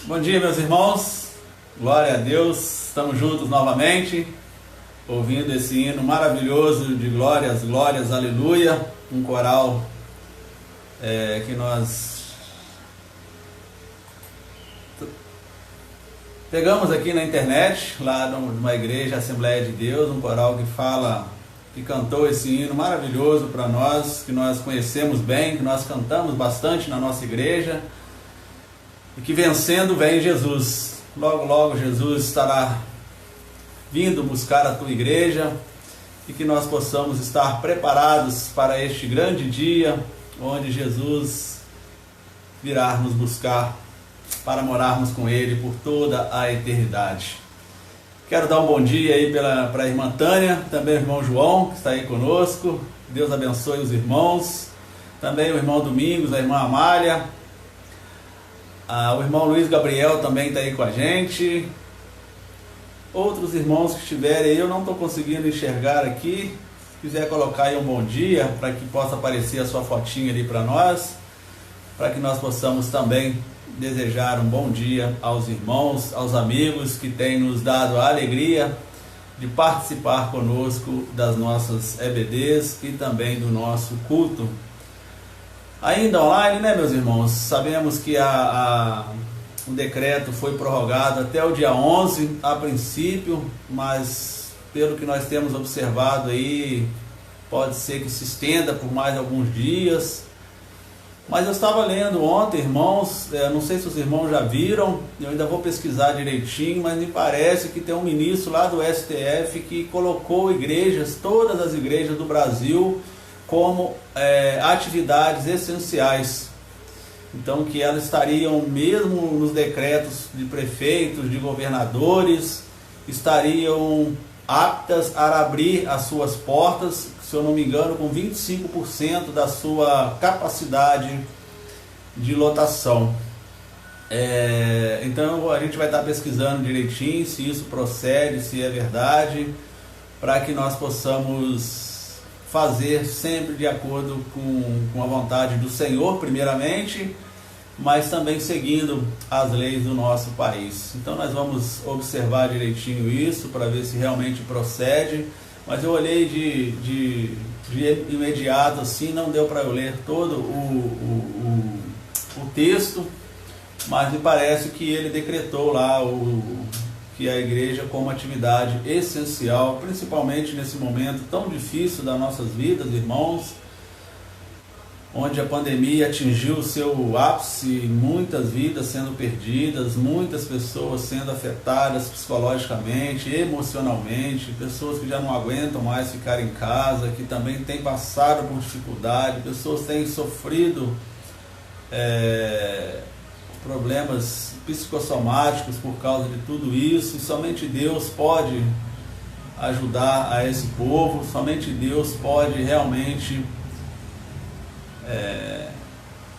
Bom dia, meus irmãos, glória a Deus, estamos juntos novamente, ouvindo esse hino maravilhoso de glórias, glórias, aleluia, um coral que nós pegamos aqui na internet, lá numa igreja, Assembleia de Deus, um coral que cantou esse hino maravilhoso para nós, que nós conhecemos bem, que nós cantamos bastante na nossa igreja, e que vencendo vem Jesus. Logo, logo Jesus estará vindo buscar a tua igreja, e que nós possamos estar preparados para este grande dia, onde Jesus virá nos buscar para morarmos com Ele por toda a eternidade. Quero dar um bom dia aí para a irmã Tânia, também o irmão João, que está aí conosco. Deus abençoe os irmãos. Também o irmão Domingos, a irmã Amália. O irmão Luiz Gabriel também está aí com a gente. Outros irmãos que estiverem aí, eu não estou conseguindo enxergar aqui. Se quiser colocar aí um bom dia, para que possa aparecer a sua fotinha ali para nós, para que nós possamos também desejar um bom dia aos irmãos, aos amigos que têm nos dado a alegria de participar conosco das nossas EBDs e também do nosso culto. Ainda online, né, meus irmãos? Sabemos que o decreto foi prorrogado até o dia 11, a princípio, mas pelo que nós temos observado aí, pode ser que se estenda por mais alguns dias. Mas eu estava lendo ontem, irmãos, não sei se os irmãos já viram, eu ainda vou pesquisar direitinho, mas me parece que tem um ministro lá do STF que colocou igrejas, todas as igrejas do Brasil, como atividades essenciais. Então, que elas estariam, mesmo nos decretos de prefeitos, de governadores, estariam aptas a abrir as suas portas, se eu não me engano, com 25% da sua capacidade de lotação. Então a gente vai estar pesquisando direitinho se isso procede, se é verdade, para que nós possamos fazer sempre de acordo com a vontade do Senhor, primeiramente, mas também seguindo as leis do nosso país. Então nós vamos observar direitinho isso, para ver se realmente procede. Mas eu olhei de imediato, assim, não deu para eu ler todo o texto, mas me parece que ele decretou lá que a igreja como atividade essencial, principalmente nesse momento tão difícil das nossas vidas, irmãos, onde a pandemia atingiu o seu ápice, muitas vidas sendo perdidas, muitas pessoas sendo afetadas psicologicamente, emocionalmente, pessoas que já não aguentam mais ficar em casa, que também têm passado por dificuldade, pessoas têm sofrido problemas psicossomáticos por causa de tudo isso, e somente Deus pode ajudar a esse povo, somente Deus pode realmente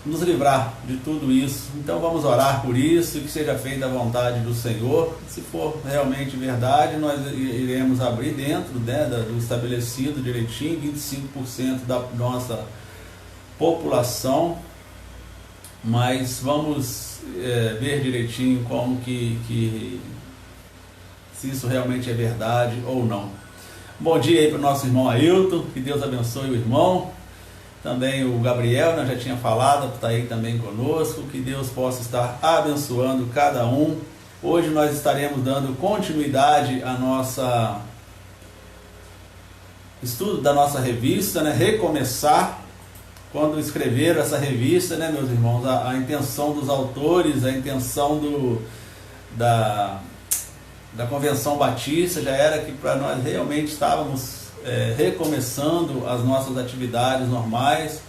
nos livrar de tudo isso. Então vamos orar por isso, e que seja feita a vontade do Senhor. Se for realmente verdade, nós iremos abrir dentro do estabelecido direitinho, 25% da nossa população, mas vamos ver direitinho como se isso realmente é verdade ou não. Bom dia aí para o nosso irmão Ailton, que Deus abençoe o irmão. Também o Gabriel, já tinha falado, está aí também conosco, que Deus possa estar abençoando cada um. Hoje nós estaremos dando continuidade ao nosso estudo da nossa revista, né? Recomeçar. Quando escreveram essa revista, né, meus irmãos, a intenção dos autores, a intenção da Convenção Batista já era que para nós realmente estávamos recomeçando as nossas atividades normais,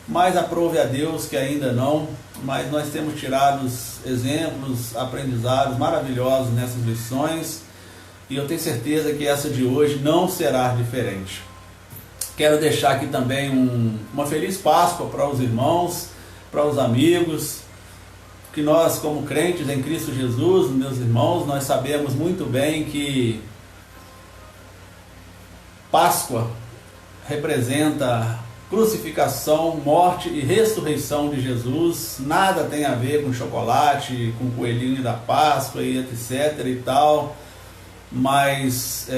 mas aprove a Deus que ainda não, mas nós temos tirado exemplos, aprendizados maravilhosos nessas lições, e eu tenho certeza que essa de hoje não será diferente. Quero deixar aqui também uma feliz Páscoa para os irmãos, para os amigos, que nós, como crentes em Cristo Jesus, meus irmãos, nós sabemos muito bem que Páscoa representa crucificação, morte e ressurreição de Jesus. Nada tem a ver com chocolate, com coelhinho da Páscoa e etc e tal. Mas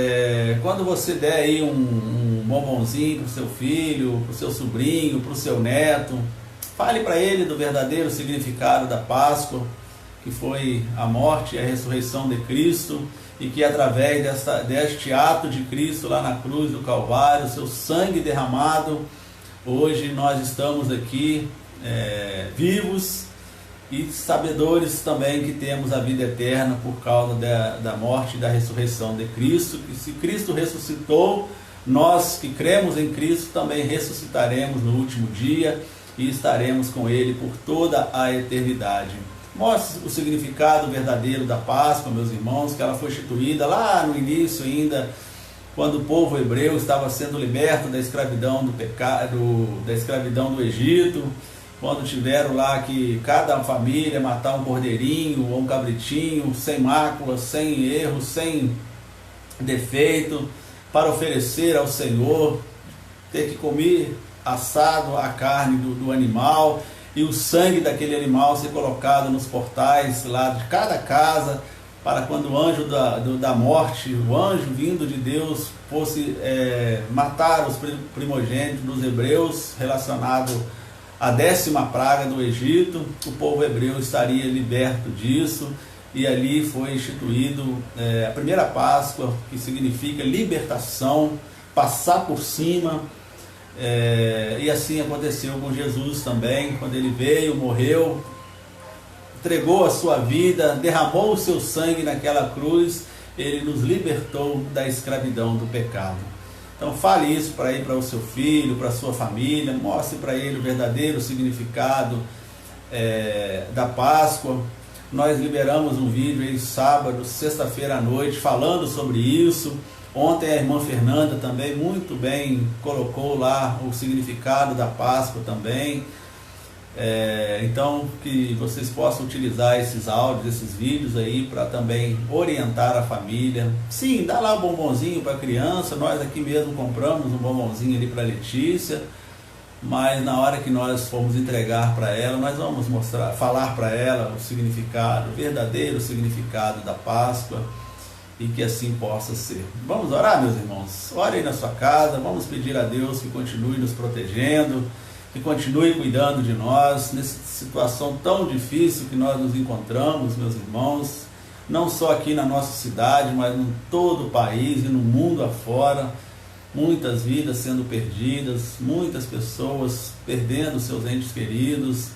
quando você der aí um bombonzinho para o seu filho, para o seu sobrinho, para o seu neto, fale para ele do verdadeiro significado da Páscoa, que foi a morte e a ressurreição de Cristo, e que através deste ato de Cristo lá na cruz do Calvário, seu sangue derramado, hoje nós estamos aqui vivos e sabedores também que temos a vida eterna por causa da morte e da ressurreição de Cristo. Que se Cristo ressuscitou, nós que cremos em Cristo também ressuscitaremos no último dia e estaremos com Ele por toda a eternidade. Mostre o significado verdadeiro da Páscoa, meus irmãos, que ela foi instituída lá no início ainda, quando o povo hebreu estava sendo liberto da escravidão do pecado, da escravidão do Egito, quando tiveram lá que cada família matar um cordeirinho ou um cabritinho, sem mácula, sem erro, sem defeito, para oferecer ao Senhor, ter que comer assado a carne do animal, e o sangue daquele animal ser colocado nos portais lá de cada casa, para quando o anjo da morte, o anjo vindo de Deus, fosse matar os primogênitos dos hebreus, relacionado à 10ª praga do Egito, o povo hebreu estaria liberto disso, e ali foi instituído a primeira Páscoa, que significa libertação, passar por cima. E assim aconteceu com Jesus também, quando ele veio, morreu, entregou a sua vida, derramou o seu sangue naquela cruz, ele nos libertou da escravidão do pecado. Então fale isso para ir para o seu filho, para a sua família, mostre para ele o verdadeiro significado da Páscoa. Nós liberamos um vídeo aí sábado, sexta-feira à noite, falando sobre isso. Ontem a irmã Fernanda também muito bem colocou lá o significado da Páscoa também. Então que vocês possam utilizar esses áudios, esses vídeos aí para também orientar a família. Sim, dá lá um bombonzinho para a criança, nós aqui mesmo compramos um bombonzinho ali para a Letícia, mas na hora que nós formos entregar para ela, nós vamos falar para ela o significado, o verdadeiro significado da Páscoa, e que assim possa ser. Vamos orar, meus irmãos? Ore aí na sua casa, vamos pedir a Deus que continue nos protegendo, que continue cuidando de nós, nessa situação tão difícil que nós nos encontramos, meus irmãos, não só aqui na nossa cidade, mas em todo o país e no mundo afora. Muitas vidas sendo perdidas, muitas pessoas perdendo seus entes queridos.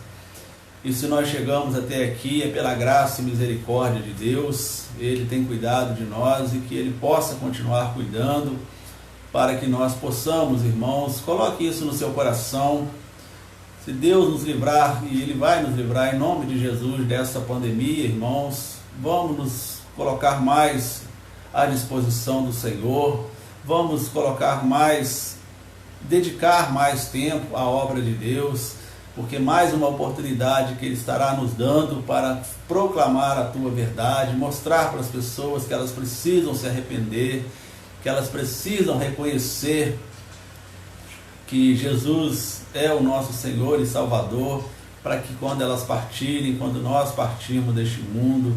E se nós chegamos até aqui é pela graça e misericórdia de Deus. Ele tem cuidado de nós e que Ele possa continuar cuidando, para que nós possamos, irmãos, coloque isso no seu coração. Se Deus nos livrar, e Ele vai nos livrar em nome de Jesus dessa pandemia, irmãos, vamos nos colocar mais à disposição do Senhor, vamos colocar mais, dedicar mais tempo à obra de Deus, porque mais uma oportunidade que Ele estará nos dando para proclamar a Tua verdade, mostrar para as pessoas que elas precisam se arrepender, que elas precisam reconhecer que Jesus é o nosso Senhor e Salvador, para que quando elas partirem, quando nós partirmos deste mundo,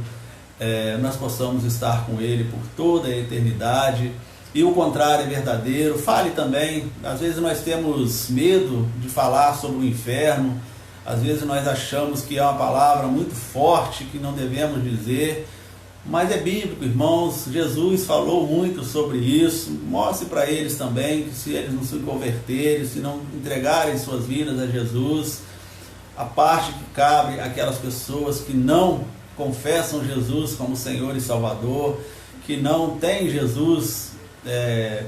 nós possamos estar com Ele por toda a eternidade. E o contrário é verdadeiro. Fale também, às vezes nós temos medo de falar sobre o inferno, às vezes nós achamos que é uma palavra muito forte, que não devemos dizer, mas é bíblico, irmãos. Jesus falou muito sobre isso. Mostre para eles também que se eles não se converterem, se não entregarem suas vidas a Jesus, a parte que cabe àquelas pessoas que não confessam Jesus como Senhor e Salvador, que não têm Jesus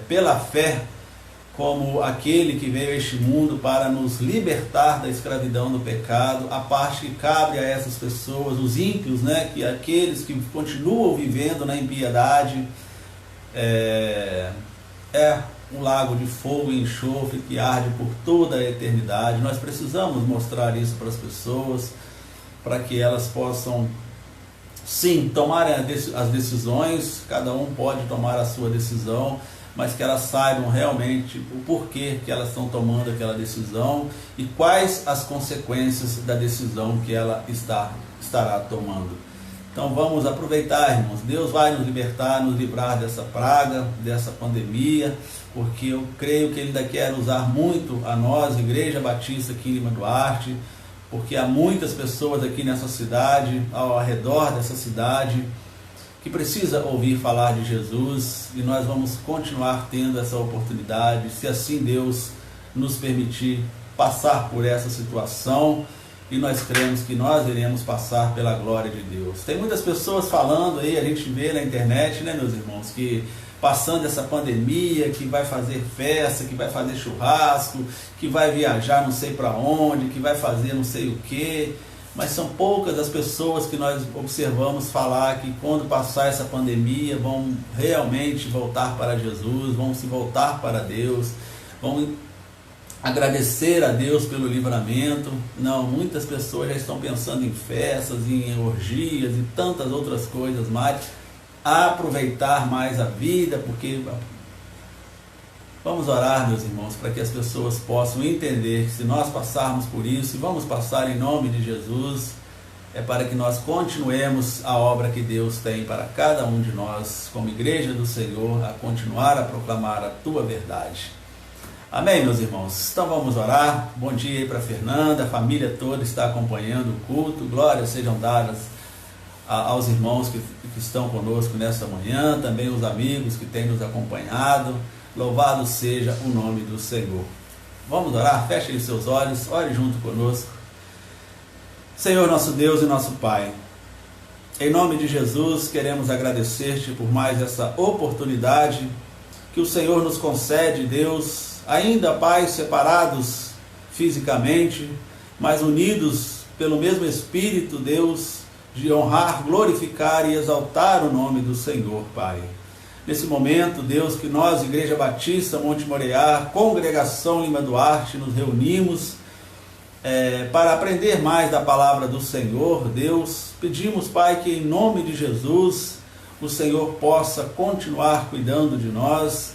pela fé como aquele que veio a este mundo para nos libertar da escravidão do pecado, a parte que cabe a essas pessoas, os ímpios, que aqueles que continuam vivendo na impiedade, é um lago de fogo e enxofre que arde por toda a eternidade. Nós precisamos mostrar isso para as pessoas, para que elas possam, sim, tomarem as decisões. Cada um pode tomar a sua decisão, mas que elas saibam realmente o porquê que elas estão tomando aquela decisão e quais as consequências da decisão que ela estará tomando. Então vamos aproveitar, irmãos. Deus vai nos libertar, nos livrar dessa praga, dessa pandemia, porque eu creio que Ele ainda quer usar muito a nós, Igreja Batista aqui em Lima Duarte, porque há muitas pessoas aqui nessa cidade, ao redor dessa cidade, que precisa ouvir falar de Jesus, e nós vamos continuar tendo essa oportunidade, se assim Deus nos permitir passar por essa situação, e nós cremos que nós iremos passar pela glória de Deus. Tem muitas pessoas falando aí, a gente vê na internet, né, meus irmãos, que passando essa pandemia, que vai fazer festa, que vai fazer churrasco, que vai viajar não sei para onde, que vai fazer não sei o que, mas são poucas as pessoas que nós observamos falar que quando passar essa pandemia vão realmente voltar para Jesus, vão se voltar para Deus, vão agradecer a Deus pelo livramento. Não, muitas pessoas já estão pensando em festas, em orgias e tantas outras coisas mais, aproveitar mais a vida, porque vamos orar, meus irmãos, para que as pessoas possam entender que se nós passarmos por isso, e vamos passar em nome de Jesus, é para que nós continuemos a obra que Deus tem para cada um de nós, como Igreja do Senhor, a continuar a proclamar a Tua verdade. Amém, meus irmãos? Então vamos orar. Bom dia aí para Fernanda, a família toda está acompanhando o culto. Glórias sejam dadas aos irmãos que estão conosco nesta manhã, também os amigos que têm nos acompanhado. Louvado seja o nome do Senhor. Vamos orar? Feche os seus olhos, ore junto conosco. Senhor, nosso Deus e nosso Pai, em nome de Jesus, queremos agradecer-te por mais essa oportunidade que o Senhor nos concede, Deus, ainda, Pai, separados fisicamente, mas unidos pelo mesmo Espírito, Deus, de honrar, glorificar e exaltar o nome do Senhor, Pai. Nesse momento, Deus, que nós, Igreja Batista, Monte Moriá, Congregação Lima Duarte, nos reunimos para aprender mais da palavra do Senhor, Deus, pedimos, Pai, que em nome de Jesus, o Senhor possa continuar cuidando de nós,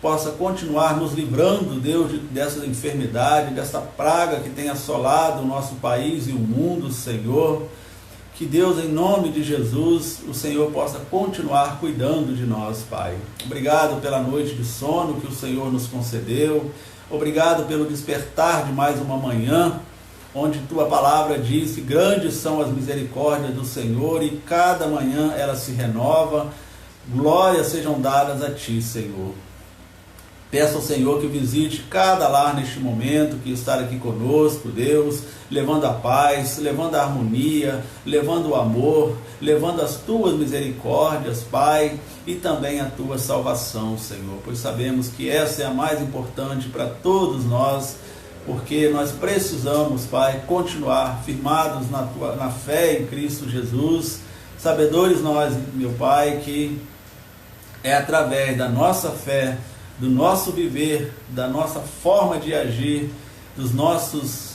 possa continuar nos livrando, Deus, dessa enfermidade, dessa praga que tem assolado o nosso país e o mundo, Senhor. Que Deus, em nome de Jesus, o Senhor possa continuar cuidando de nós, Pai. Obrigado pela noite de sono que o Senhor nos concedeu. Obrigado pelo despertar de mais uma manhã, onde Tua palavra diz que grandes são as misericórdias do Senhor e cada manhã ela se renova. Glórias sejam dadas a Ti, Senhor. Peço ao Senhor que visite cada lar neste momento, que está aqui conosco, Deus, levando a paz, levando a harmonia, levando o amor, levando as Tuas misericórdias, Pai, e também a Tua salvação, Senhor, pois sabemos que essa é a mais importante para todos nós, porque nós precisamos, Pai, continuar firmados na fé em Cristo Jesus, sabedores nós, meu Pai, que é através da nossa fé, do nosso viver, da nossa forma de agir, dos nossos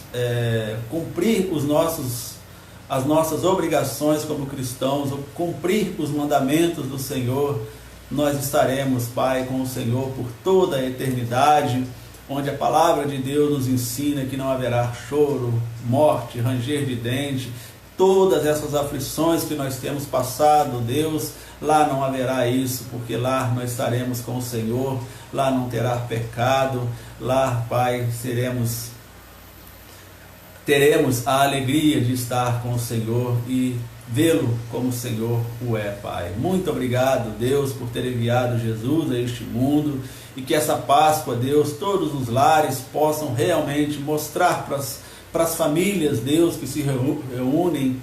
cumprir as nossas obrigações como cristãos, cumprir os mandamentos do Senhor, nós estaremos, Pai, com o Senhor por toda a eternidade, onde a palavra de Deus nos ensina que não haverá choro, morte, ranger de dente, todas essas aflições que nós temos passado, Deus, lá não haverá isso, porque lá nós estaremos com o Senhor, lá não terá pecado, lá, Pai, teremos a alegria de estar com o Senhor e vê-lo como o Senhor o é, Pai. Muito obrigado, Deus, por ter enviado Jesus a este mundo, e que essa Páscoa, Deus, todos os lares possam realmente mostrar para as famílias, Deus, que se reúnem,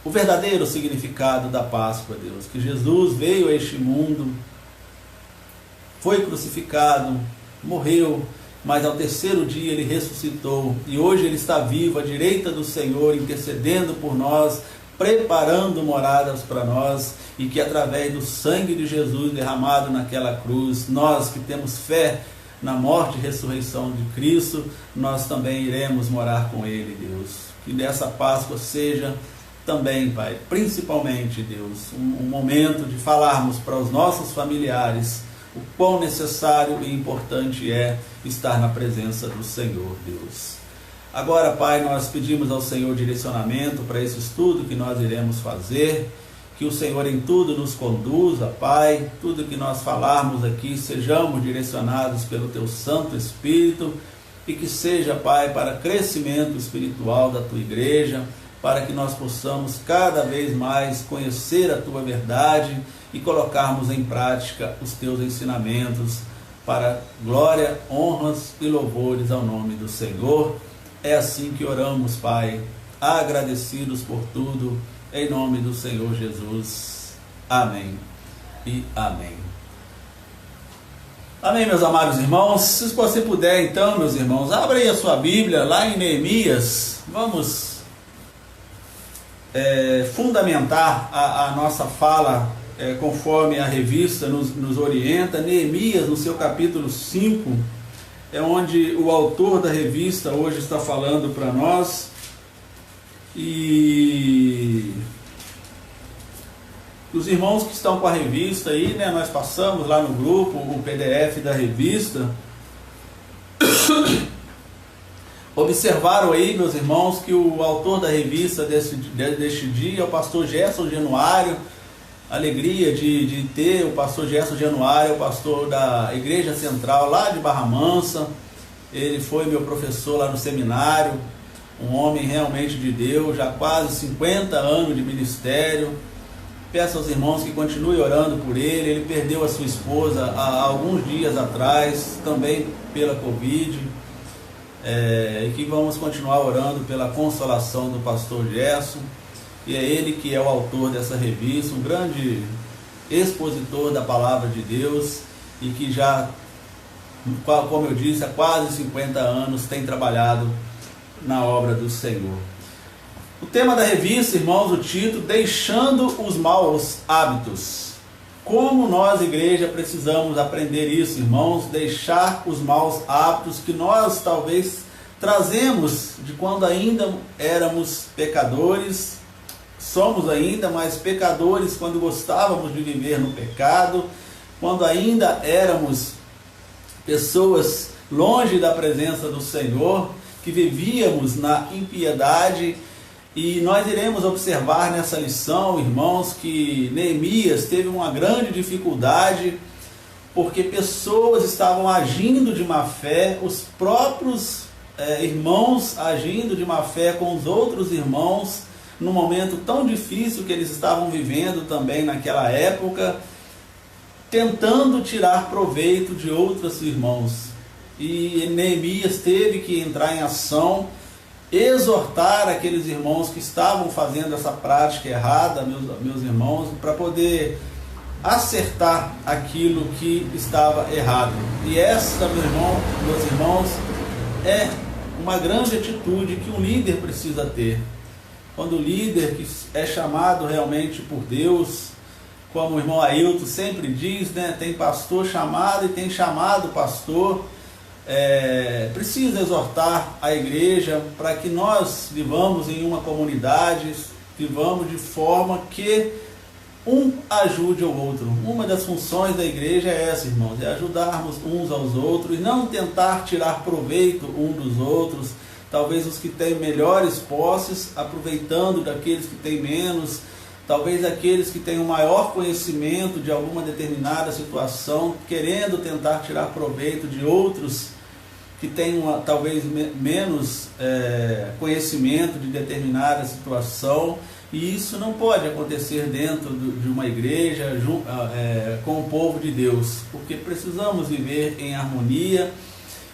o verdadeiro significado da Páscoa, Deus, que Jesus veio a este mundo, foi crucificado, morreu, mas ao terceiro dia Ele ressuscitou, e hoje Ele está vivo à direita do Senhor, intercedendo por nós, preparando moradas para nós, e que através do sangue de Jesus derramado naquela cruz, nós que temos fé na morte e ressurreição de Cristo, nós também iremos morar com Ele, Deus. Que dessa Páscoa seja também, Pai, principalmente, Deus, um momento de falarmos para os nossos familiares o quão necessário e importante é estar na presença do Senhor Deus. Agora, Pai, nós pedimos ao Senhor direcionamento para esse estudo que nós iremos fazer, que o Senhor em tudo nos conduza, Pai, tudo que nós falarmos aqui, sejamos direcionados pelo Teu Santo Espírito, e que seja, Pai, para crescimento espiritual da Tua igreja, para que nós possamos cada vez mais conhecer a Tua verdade e colocarmos em prática os Teus ensinamentos, para glória, honras e louvores ao nome do Senhor. É assim que oramos, Pai, agradecidos por tudo, em nome do Senhor Jesus. Amém e amém. Amém, meus amados irmãos. Se você puder, então, meus irmãos, abra aí a sua Bíblia, lá em Neemias. Vamos fundamentar a nossa fala conforme a revista nos orienta. Neemias, no seu capítulo 5, é onde o autor da revista hoje está falando para nós. E os irmãos que estão com a revista aí, né, nós passamos lá no grupo o PDF da revista. Observaram aí, meus irmãos, que o autor da revista deste dia é o pastor Gerson Januário. Alegria de ter o pastor Gerson Januário, o pastor da Igreja Central lá de Barra Mansa. Ele foi meu professor lá no seminário, um homem realmente de Deus, já quase 50 anos de ministério. Peço aos irmãos que continuem orando por ele. Ele perdeu a sua esposa há alguns dias atrás, também pela Covid, e que vamos continuar orando pela consolação do pastor Gerson. E é ele que é o autor dessa revista, um grande expositor da palavra de Deus, e que já, como eu disse, há quase 50 anos tem trabalhado na obra do Senhor. O tema da revista, irmãos, o título: Deixando os maus hábitos. Como nós, igreja, precisamos aprender isso, irmãos, deixar os maus hábitos que nós talvez trazemos de quando ainda éramos pecadores. Somos ainda mais pecadores quando gostávamos de viver no pecado, quando ainda éramos pessoas longe da presença do Senhor, que vivíamos na impiedade. E nós iremos observar nessa lição, irmãos, que Neemias teve uma grande dificuldade, porque pessoas estavam agindo de má fé, os próprios irmãos agindo de má fé com os outros irmãos, num momento tão difícil que eles estavam vivendo também naquela época, tentando tirar proveito de outros irmãos. E Neemias teve que entrar em ação, exortar aqueles irmãos que estavam fazendo essa prática errada, meus irmãos, para poder acertar aquilo que estava errado. E essa, meus irmãos, é uma grande atitude que um líder precisa ter. Quando o líder que é chamado realmente por Deus, como o irmão Ailton sempre diz, né, tem pastor chamado e tem chamado pastor, precisa exortar a igreja para que nós vivamos em uma comunidade, vivamos de forma que um ajude o outro. Uma das funções da igreja é essa, irmãos, é ajudarmos uns aos outros e não tentar tirar proveito um dos outros. Talvez os que têm melhores posses, aproveitando daqueles que têm menos. Talvez aqueles que têm um maior conhecimento de alguma determinada situação, querendo tentar tirar proveito de outros que têm talvez menos conhecimento de determinada situação. E isso não pode acontecer dentro de uma igreja, com o povo de Deus, porque precisamos viver em harmonia.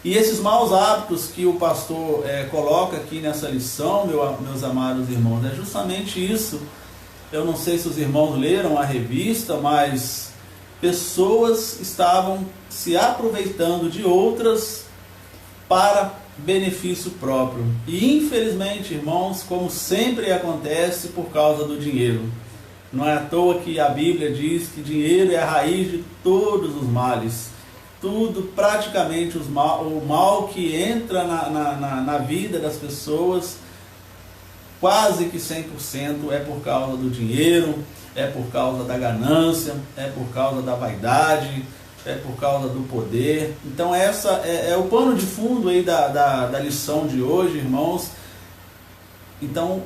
E esses maus hábitos que o pastor coloca aqui nessa lição, meus amados irmãos, é justamente isso. Eu não sei se os irmãos leram a revista, mas pessoas estavam se aproveitando de outras para benefício próprio. E infelizmente, irmãos, como sempre acontece, por causa do dinheiro. Não é à toa que a Bíblia diz que dinheiro é a raiz de todos os males. Tudo, praticamente, o mal que entra na vida das pessoas, quase que 100% é por causa do dinheiro, é por causa da ganância, é por causa da vaidade, é por causa do poder. Então essa é o pano de fundo aí da lição de hoje, irmãos. Então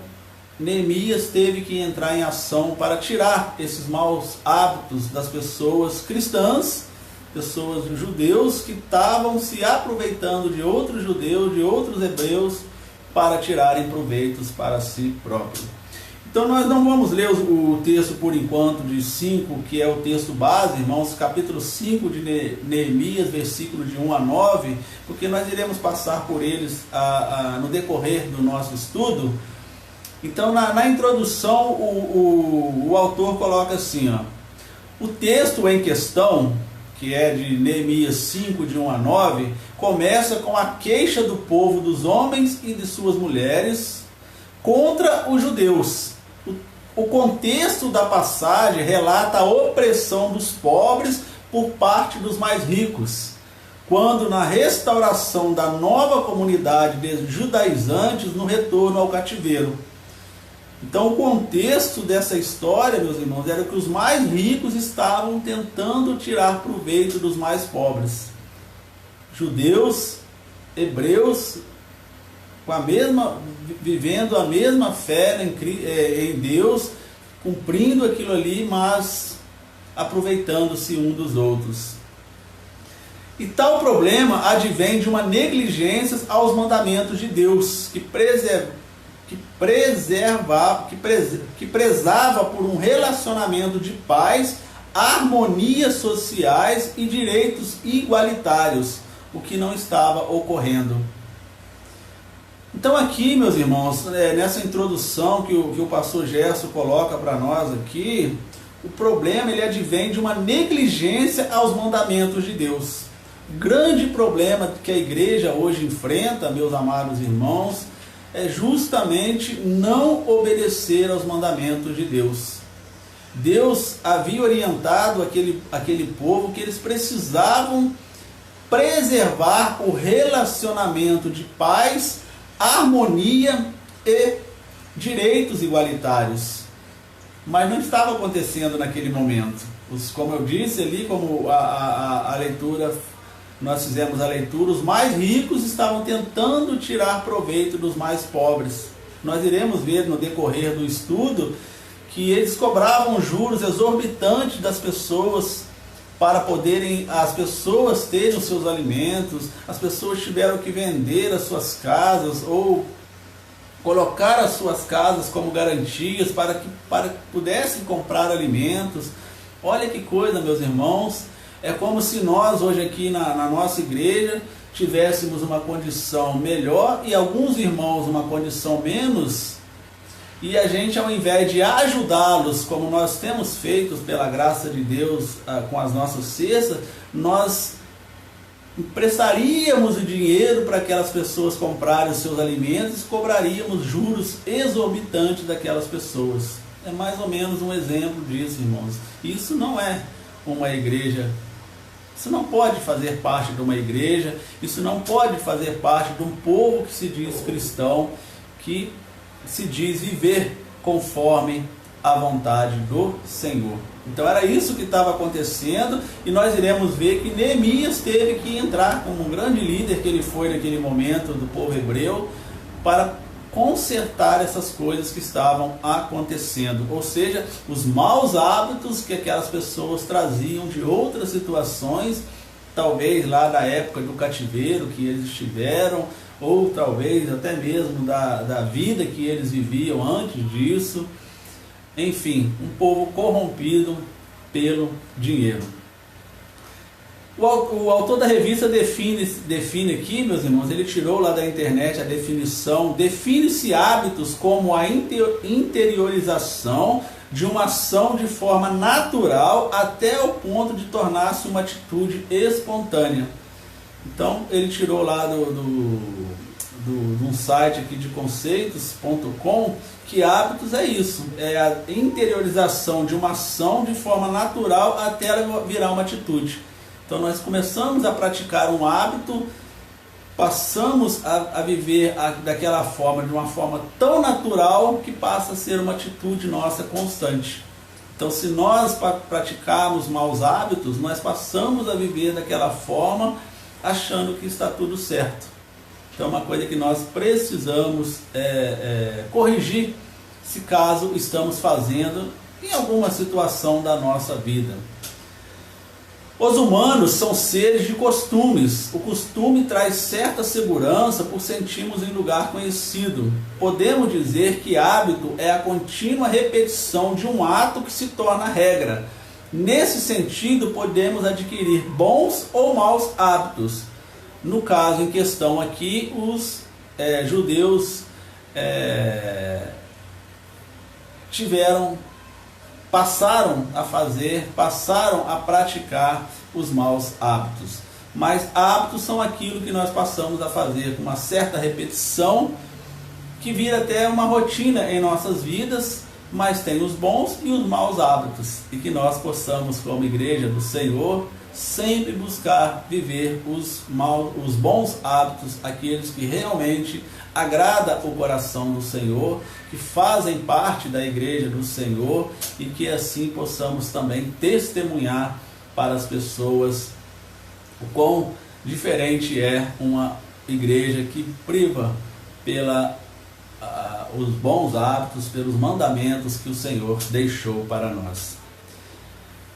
Neemias teve que entrar em ação para tirar esses maus hábitos das pessoas cristãs, pessoas judeus que estavam se aproveitando de outros judeus, de outros hebreus, para tirarem proveitos para si próprios. Então nós não vamos ler o texto por enquanto de 5, que é o texto base, irmãos, capítulo 5 de Neemias, versículo de 1 a 9, porque nós iremos passar por eles no decorrer do nosso estudo. Então na introdução o autor coloca assim, ó, o texto em questão, que é de Neemias 5, de 1 a 9, começa com a queixa do povo, dos homens e de suas mulheres contra os judeus. O contexto da passagem relata a opressão dos pobres por parte dos mais ricos, quando na restauração da nova comunidade de judaizantes no retorno ao cativeiro. Então o contexto dessa história, meus irmãos, era que os mais ricos estavam tentando tirar proveito dos mais pobres. Judeus, hebreus, vivendo a mesma fé em Deus, cumprindo aquilo ali, mas aproveitando-se um dos outros. E tal problema advém de uma negligência aos mandamentos de Deus, que prezava por um relacionamento de paz, harmonias sociais e direitos igualitários, o que não estava ocorrendo. Então aqui, meus irmãos, nessa introdução que o pastor Gerson coloca para nós aqui, o problema ele advém de uma negligência aos mandamentos de Deus. O grande problema que a igreja hoje enfrenta, meus amados irmãos, é justamente não obedecer aos mandamentos de Deus. Deus havia orientado aquele povo que eles precisavam preservar o relacionamento de paz, harmonia e direitos igualitários. Mas não estava acontecendo naquele momento. Como eu disse ali, como a leitura, nós fizemos a leitura, os mais ricos estavam tentando tirar proveito dos mais pobres. Nós iremos ver no decorrer do estudo que eles cobravam juros exorbitantes das pessoas para poderem as pessoas terem os seus alimentos. As pessoas tiveram que vender as suas casas ou colocar as suas casas como garantias para que pudessem comprar alimentos. Olha que coisa, meus irmãos. É como se nós hoje aqui na nossa igreja tivéssemos uma condição melhor e alguns irmãos uma condição menos, e a gente, ao invés de ajudá-los, como nós temos feito pela graça de Deus com as nossas cestas, nós emprestaríamos o dinheiro para aquelas pessoas comprarem os seus alimentos e cobraríamos juros exorbitantes daquelas pessoas. É mais ou menos um exemplo disso, irmãos. Isso não é uma igreja. Isso não pode fazer parte de uma igreja, isso não pode fazer parte de um povo que se diz cristão, que se diz viver conforme a vontade do Senhor. Então era isso que estava acontecendo, e nós iremos ver que Neemias teve que entrar como um grande líder que ele foi naquele momento do povo hebreu, para consertar essas coisas que estavam acontecendo, ou seja, os maus hábitos que aquelas pessoas traziam de outras situações, talvez lá da época do cativeiro que eles tiveram, ou talvez até mesmo da vida que eles viviam antes disso. Enfim, um povo corrompido pelo dinheiro. O autor da revista define aqui, meus irmãos, ele tirou lá da internet a definição: define-se hábitos como a interiorização de uma ação de forma natural até o ponto de tornar-se uma atitude espontânea. Então ele tirou lá de um site aqui de conceitos.com que hábitos é isso, é a interiorização de uma ação de forma natural até ela virar uma atitude. Então nós começamos a praticar um hábito, passamos a viver daquela forma, de uma forma tão natural que passa a ser uma atitude nossa constante. Então, se nós praticarmos maus hábitos, nós passamos a viver daquela forma, achando que está tudo certo. Então, é uma coisa que nós precisamos corrigir, se caso estamos fazendo em alguma situação da nossa vida. Os humanos são seres de costumes. O costume traz certa segurança por sentirmos em lugar conhecido. Podemos dizer que hábito é a contínua repetição de um ato que se torna regra. Nesse sentido, podemos adquirir bons ou maus hábitos. No caso em questão aqui, os judeus passaram a praticar os maus hábitos. Mas hábitos são aquilo que nós passamos a fazer com uma certa repetição, que vira até uma rotina em nossas vidas, mas tem os bons e os maus hábitos. E que nós possamos, como igreja do Senhor, sempre buscar viver os bons hábitos, aqueles que realmente agrada o coração do Senhor, que fazem parte da igreja do Senhor, e que assim possamos também testemunhar para as pessoas o quão diferente é uma igreja que priva os bons hábitos, pelos mandamentos que o Senhor deixou para nós.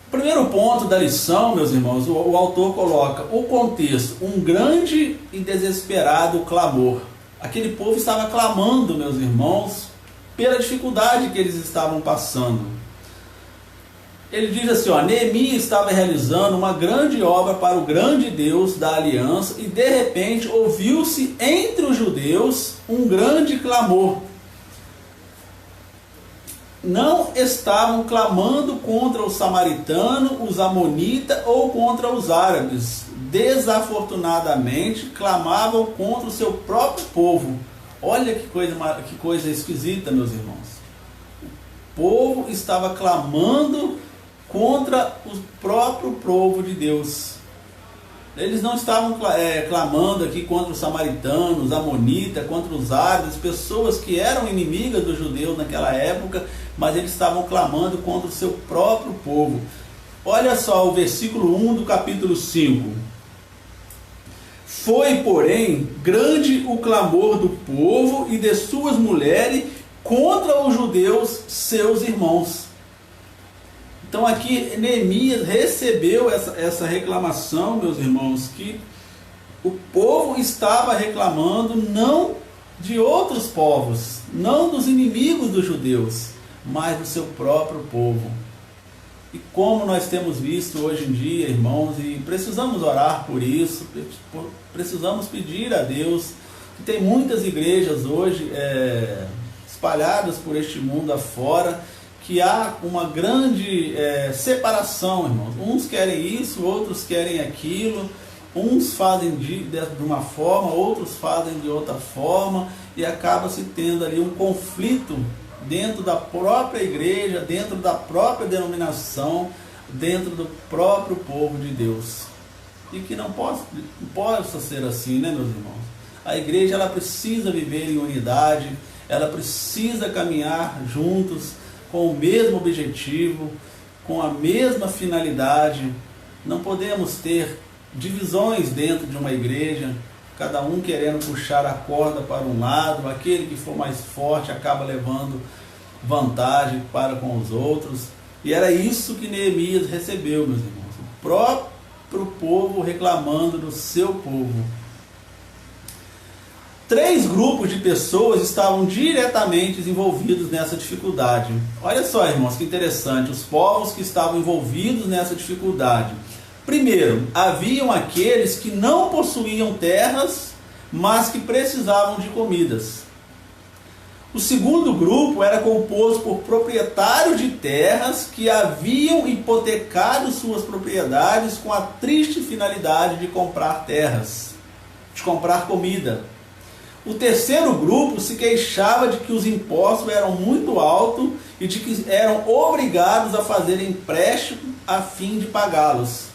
O primeiro ponto da lição, meus irmãos, o autor coloca o contexto: um grande e desesperado clamor. Aquele povo estava clamando, meus irmãos, pela dificuldade que eles estavam passando. Ele diz assim, Neemias estava realizando uma grande obra para o grande Deus da aliança, e de repente ouviu-se entre os judeus um grande clamor. Não estavam clamando contra o samaritano, os amonitas ou contra os árabes. Desafortunadamente, clamavam contra o seu próprio povo. Olha que coisa esquisita, meus irmãos. O povo estava clamando contra o próprio povo de Deus. Eles não estavam clamando aqui contra os samaritanos, os amonitas, contra os árabes, pessoas que eram inimigas dos judeus naquela época, mas eles estavam clamando contra o seu próprio povo. Olha só o versículo 1 do capítulo 5. Foi, porém, grande o clamor do povo e de suas mulheres contra os judeus, seus irmãos. Então aqui Neemias recebeu essa reclamação, meus irmãos, que o povo estava reclamando não de outros povos, não dos inimigos dos judeus, mas do seu próprio povo. E como nós temos visto hoje em dia, irmãos, e precisamos orar por isso, precisamos pedir a Deus, que tem muitas igrejas hoje espalhadas por este mundo afora, que há uma grande separação, irmãos. Uns querem isso, outros querem aquilo, uns fazem de uma forma, outros fazem de outra forma, e acaba se tendo ali um conflito dentro da própria igreja, dentro da própria denominação, dentro do próprio povo de Deus. E que não possa ser assim, né, meus irmãos? A igreja, ela precisa viver em unidade, ela precisa caminhar juntos, com o mesmo objetivo, com a mesma finalidade. Não podemos ter divisões dentro de uma igreja, cada um querendo puxar a corda para um lado, aquele que for mais forte acaba levando vantagem para com os outros. E era isso que Neemias recebeu, meus irmãos, o próprio povo reclamando do seu povo. 3 grupos de pessoas estavam diretamente envolvidos nessa dificuldade. Olha só, irmãos, que interessante, os povos que estavam envolvidos nessa dificuldade. Primeiro, haviam aqueles que não possuíam terras, mas que precisavam de comidas. O segundo grupo era composto por proprietários de terras que haviam hipotecado suas propriedades com a triste finalidade de comprar terras, de comprar comida. O terceiro grupo se queixava de que os impostos eram muito altos e de que eram obrigados a fazer empréstimo a fim de pagá-los.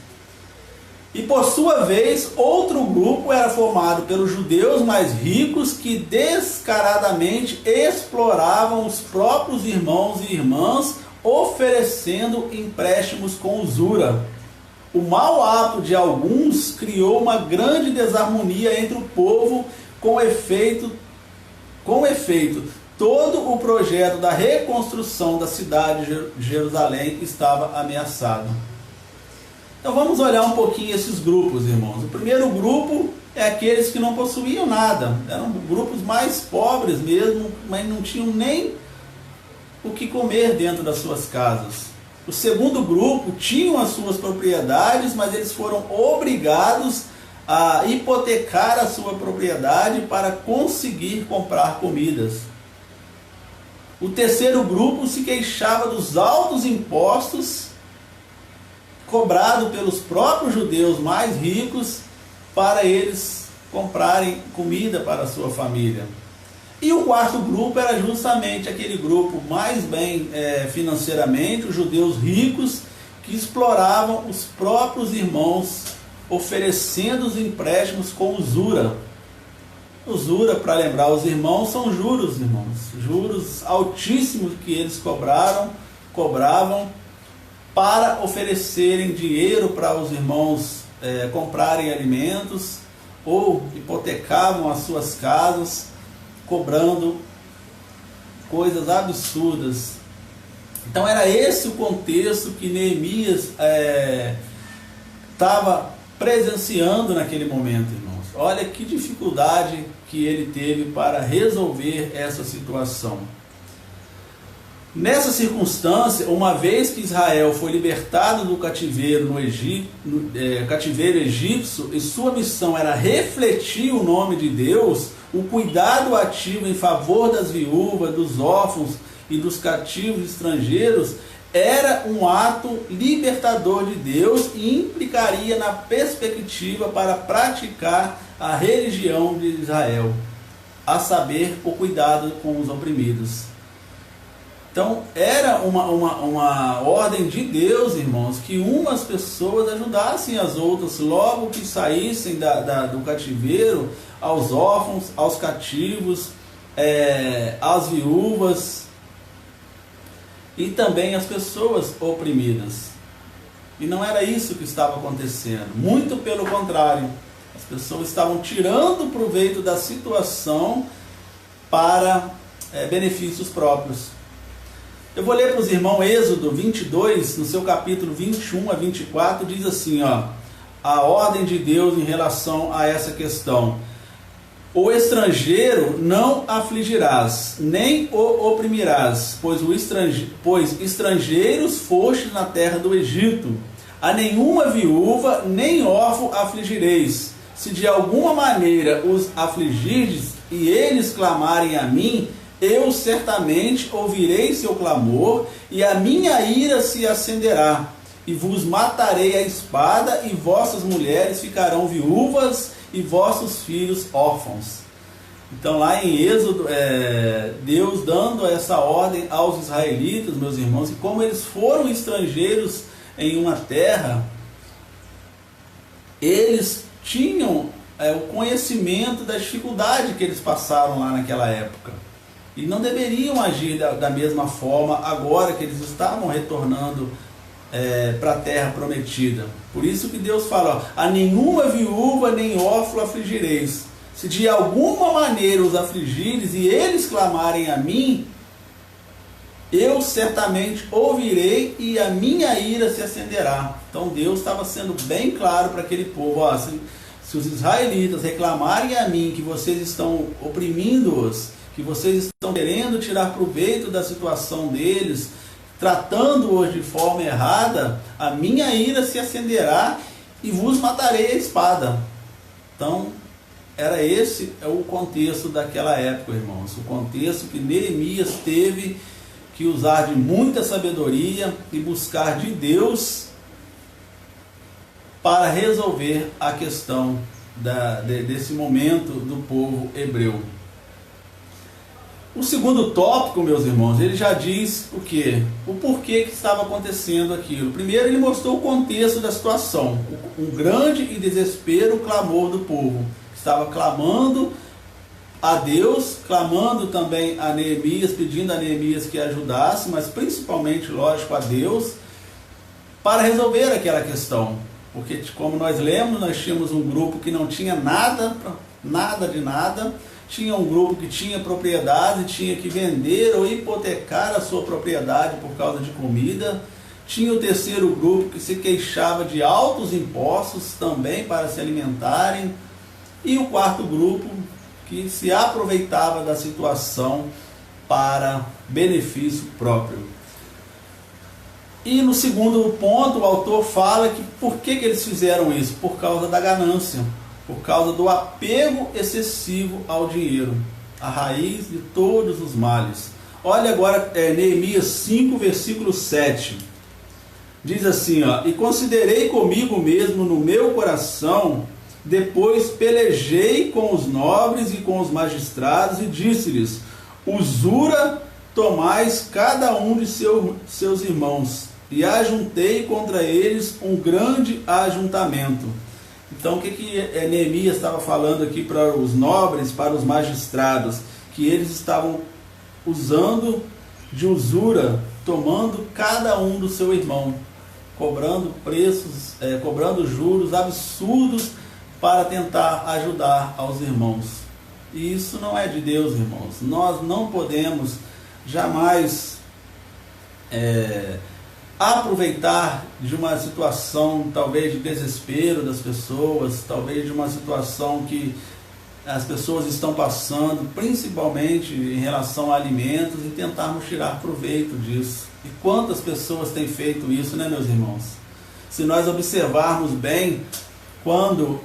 E por sua vez, outro grupo era formado pelos judeus mais ricos que descaradamente exploravam os próprios irmãos e irmãs oferecendo empréstimos com usura. O mau ato de alguns criou uma grande desarmonia entre o povo, com efeito, todo o projeto da reconstrução da cidade de Jerusalém estava ameaçado. Então vamos olhar um pouquinho esses grupos, irmãos. O primeiro grupo é aqueles que não possuíam nada, eram grupos mais pobres mesmo, mas não tinham nem o que comer dentro das suas casas. O segundo grupo tinham as suas propriedades, mas eles foram obrigados a hipotecar a sua propriedade para conseguir comprar comidas. O terceiro grupo se queixava dos altos impostos cobrados pelos próprios judeus mais ricos para eles comprarem comida para a sua família. E o quarto grupo era justamente aquele grupo mais bem financeiramente, os judeus ricos, que exploravam os próprios irmãos, oferecendo os empréstimos com usura. Usura, para lembrar os irmãos, são juros, irmãos. Juros altíssimos que eles cobravam para oferecerem dinheiro para os irmãos comprarem alimentos, ou hipotecavam as suas casas, cobrando coisas absurdas. Então era esse o contexto que Neemias estava presenciando naquele momento, irmãos. Olha que dificuldade que ele teve para resolver essa situação. Nessa circunstância, uma vez que Israel foi libertado do cativeiro cativeiro egípcio, e sua missão era refletir o nome de Deus, o cuidado ativo em favor das viúvas, dos órfãos e dos cativos estrangeiros era um ato libertador de Deus e implicaria na perspectiva para praticar a religião de Israel, a saber, o cuidado com os oprimidos. Então era uma ordem de Deus, irmãos, que umas pessoas ajudassem as outras logo que saíssem do cativeiro, aos órfãos, aos cativos, às viúvas e também às pessoas oprimidas. E não era isso que estava acontecendo, muito pelo contrário. As pessoas estavam tirando proveito da situação para benefícios próprios. Eu vou ler para os irmãos Êxodo 22, no seu capítulo 21 a 24, diz assim, a ordem de Deus em relação a essa questão. O estrangeiro não afligirás, nem o oprimirás, pois estrangeiros fostes na terra do Egito. A nenhuma viúva nem órfão afligireis. Se de alguma maneira os afligirdes e eles clamarem a mim, eu certamente ouvirei seu clamor, e a minha ira se acenderá, e vos matarei a espada, e vossas mulheres ficarão viúvas, e vossos filhos órfãos. Então lá em Êxodo, Deus dando essa ordem aos israelitas, meus irmãos, e como eles foram estrangeiros em uma terra, eles tinham o conhecimento da dificuldade que eles passaram lá naquela época. E não deveriam agir da mesma forma agora que eles estavam retornando para a terra prometida. Por isso que Deus fala, a nenhuma viúva nem órfão afligireis. Se de alguma maneira os afligires e eles clamarem a mim, eu certamente ouvirei e a minha ira se acenderá. Então Deus estava sendo bem claro para aquele povo, se os israelitas reclamarem a mim que vocês estão oprimindo-os, que vocês estão querendo tirar proveito da situação deles, tratando-os de forma errada, a minha ira se acenderá e vos matarei a espada. Então, era esse o contexto daquela época, irmãos. O contexto que Neemias teve que usar de muita sabedoria e buscar de Deus para resolver a questão desse momento do povo hebreu. O segundo tópico, meus irmãos, ele já diz o quê? O porquê que estava acontecendo aquilo. Primeiro, ele mostrou o contexto da situação, um grande e desespero clamor do povo. Estava clamando a Deus, clamando também a Neemias, pedindo a Neemias que ajudasse, mas principalmente, lógico, a Deus, para resolver aquela questão. Porque, como nós lemos, nós tínhamos um grupo que não tinha nada de nada, tinha um grupo que tinha propriedade, tinha que vender ou hipotecar a sua propriedade por causa de comida, tinha o terceiro grupo que se queixava de altos impostos também para se alimentarem, e o quarto grupo que se aproveitava da situação para benefício próprio. E no segundo ponto, o autor fala que por que eles fizeram isso? Por causa da ganância, por causa do apego excessivo ao dinheiro, a raiz de todos os males. Olha agora Neemias 5, versículo 7. Diz assim, ó: e considerei comigo mesmo no meu coração, depois pelejei com os nobres e com os magistrados e disse-lhes: usura tomais cada um de seus irmãos, e ajuntei contra eles um grande ajuntamento. Então o que Neemias estava falando aqui para os nobres, para os magistrados? Que eles estavam usando de usura, tomando cada um do seu irmão, cobrando preços, cobrando juros absurdos para tentar ajudar aos irmãos. E isso não é de Deus, irmãos. Nós não podemos jamais aproveitar de uma situação talvez de desespero das pessoas, talvez de uma situação que as pessoas estão passando, principalmente em relação a alimentos, e tentarmos tirar proveito disso. E quantas pessoas têm feito isso, né, meus irmãos? Se nós observarmos bem, quando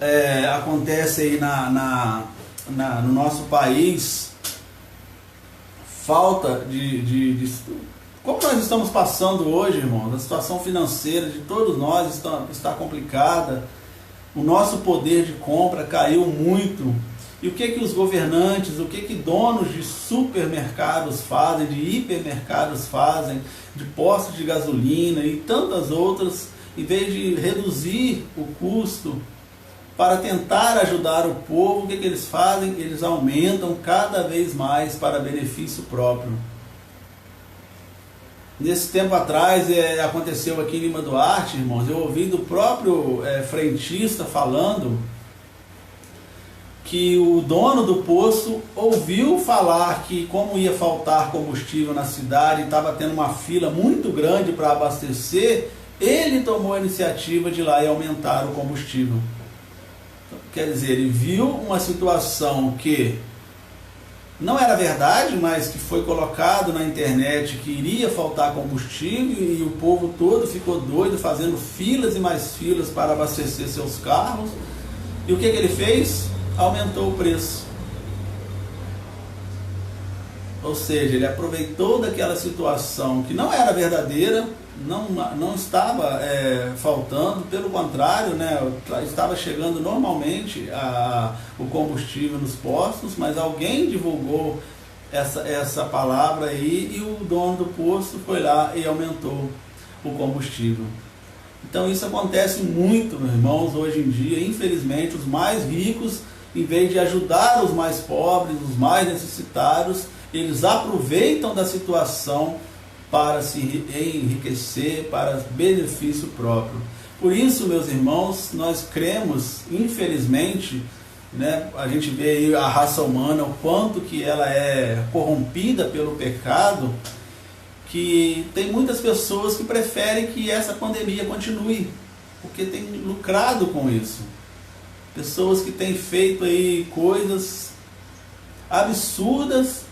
acontece aí no nosso país falta de como nós estamos passando hoje, irmãos, a situação financeira de todos nós está complicada, o nosso poder de compra caiu muito. E o que os governantes, o que donos de supermercados fazem, de hipermercados fazem, de postos de gasolina e tantas outras, em vez de reduzir o custo para tentar ajudar o povo, o que eles fazem? Eles aumentam cada vez mais para benefício próprio. Nesse tempo atrás, aconteceu aqui em Lima Duarte, irmãos, eu ouvi do próprio frentista falando que o dono do poço ouviu falar que, como ia faltar combustível na cidade, estava tendo uma fila muito grande para abastecer, ele tomou a iniciativa de ir lá e aumentar o combustível. Quer dizer, ele viu uma situação que não era verdade, mas que foi colocado na internet que iria faltar combustível, e o povo todo ficou doido, fazendo filas e mais filas para abastecer seus carros. E o que ele fez? Aumentou o preço. Ou seja, ele aproveitou daquela situação que não era verdadeira, não estava faltando, pelo contrário, né, estava chegando normalmente o combustível nos postos, mas alguém divulgou essa palavra aí, e o dono do posto foi lá e aumentou o combustível. Então isso acontece muito, meus irmãos, hoje em dia. Infelizmente, os mais ricos, em vez de ajudar os mais pobres, os mais necessitados, eles aproveitam da situação para se enriquecer, para benefício próprio. Por isso, meus irmãos, nós cremos, infelizmente, né, a gente vê aí a raça humana, o quanto que ela é corrompida pelo pecado, que tem muitas pessoas que preferem que essa pandemia continue, porque tem lucrado com isso. Pessoas que têm feito aí coisas absurdas,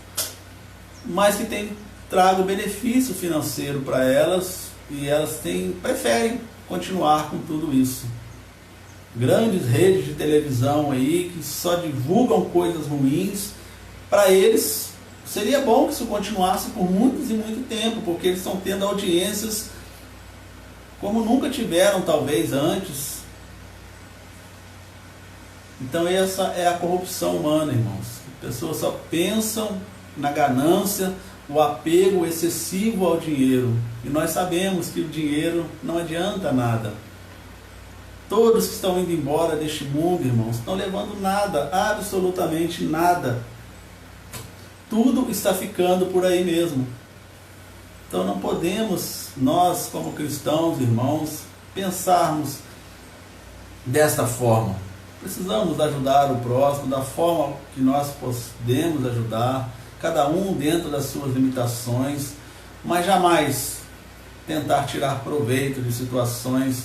mas que têm trago benefício financeiro para elas, e elas preferem continuar com tudo isso. Grandes redes de televisão aí que só divulgam coisas ruins. Para eles seria bom que isso continuasse por muitos e muito tempo, porque eles estão tendo audiências como nunca tiveram talvez antes. Então essa é a corrupção humana, irmãos. As pessoas só pensam na ganância, o apego excessivo ao dinheiro. E nós sabemos que o dinheiro não adianta nada. Todos que estão indo embora deste mundo, irmãos, estão levando nada, absolutamente nada. tudo está ficando por aí mesmo. Então não podemos, nós como cristãos, irmãos, pensarmos desta forma. Precisamos ajudar o próximo da forma que nós podemos ajudar, cada um dentro das suas limitações, mas jamais tentar tirar proveito de situações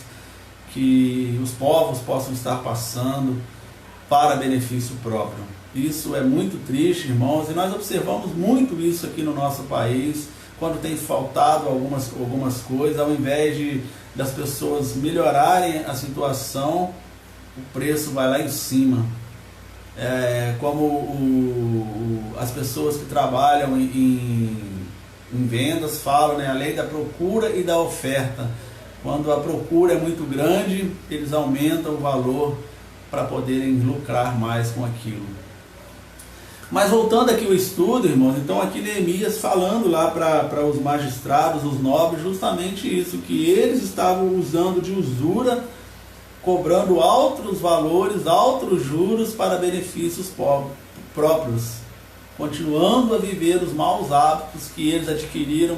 que os povos possam estar passando para benefício próprio. Isso é muito triste, irmãos, e nós observamos muito isso aqui no nosso país, quando tem faltado algumas coisas, ao invés das pessoas melhorarem a situação, o preço vai lá em cima. Como as pessoas que trabalham em vendas falam, né, a lei da procura e da oferta. Quando a procura é muito grande, eles aumentam o valor para poderem lucrar mais com aquilo. Mas voltando aqui ao estudo, irmãos, então aqui Neemias falando lá para os magistrados, os nobres, justamente isso, que eles estavam usando de usura, cobrando altos valores, altos juros para benefícios próprios, continuando a viver os maus hábitos que eles adquiriram,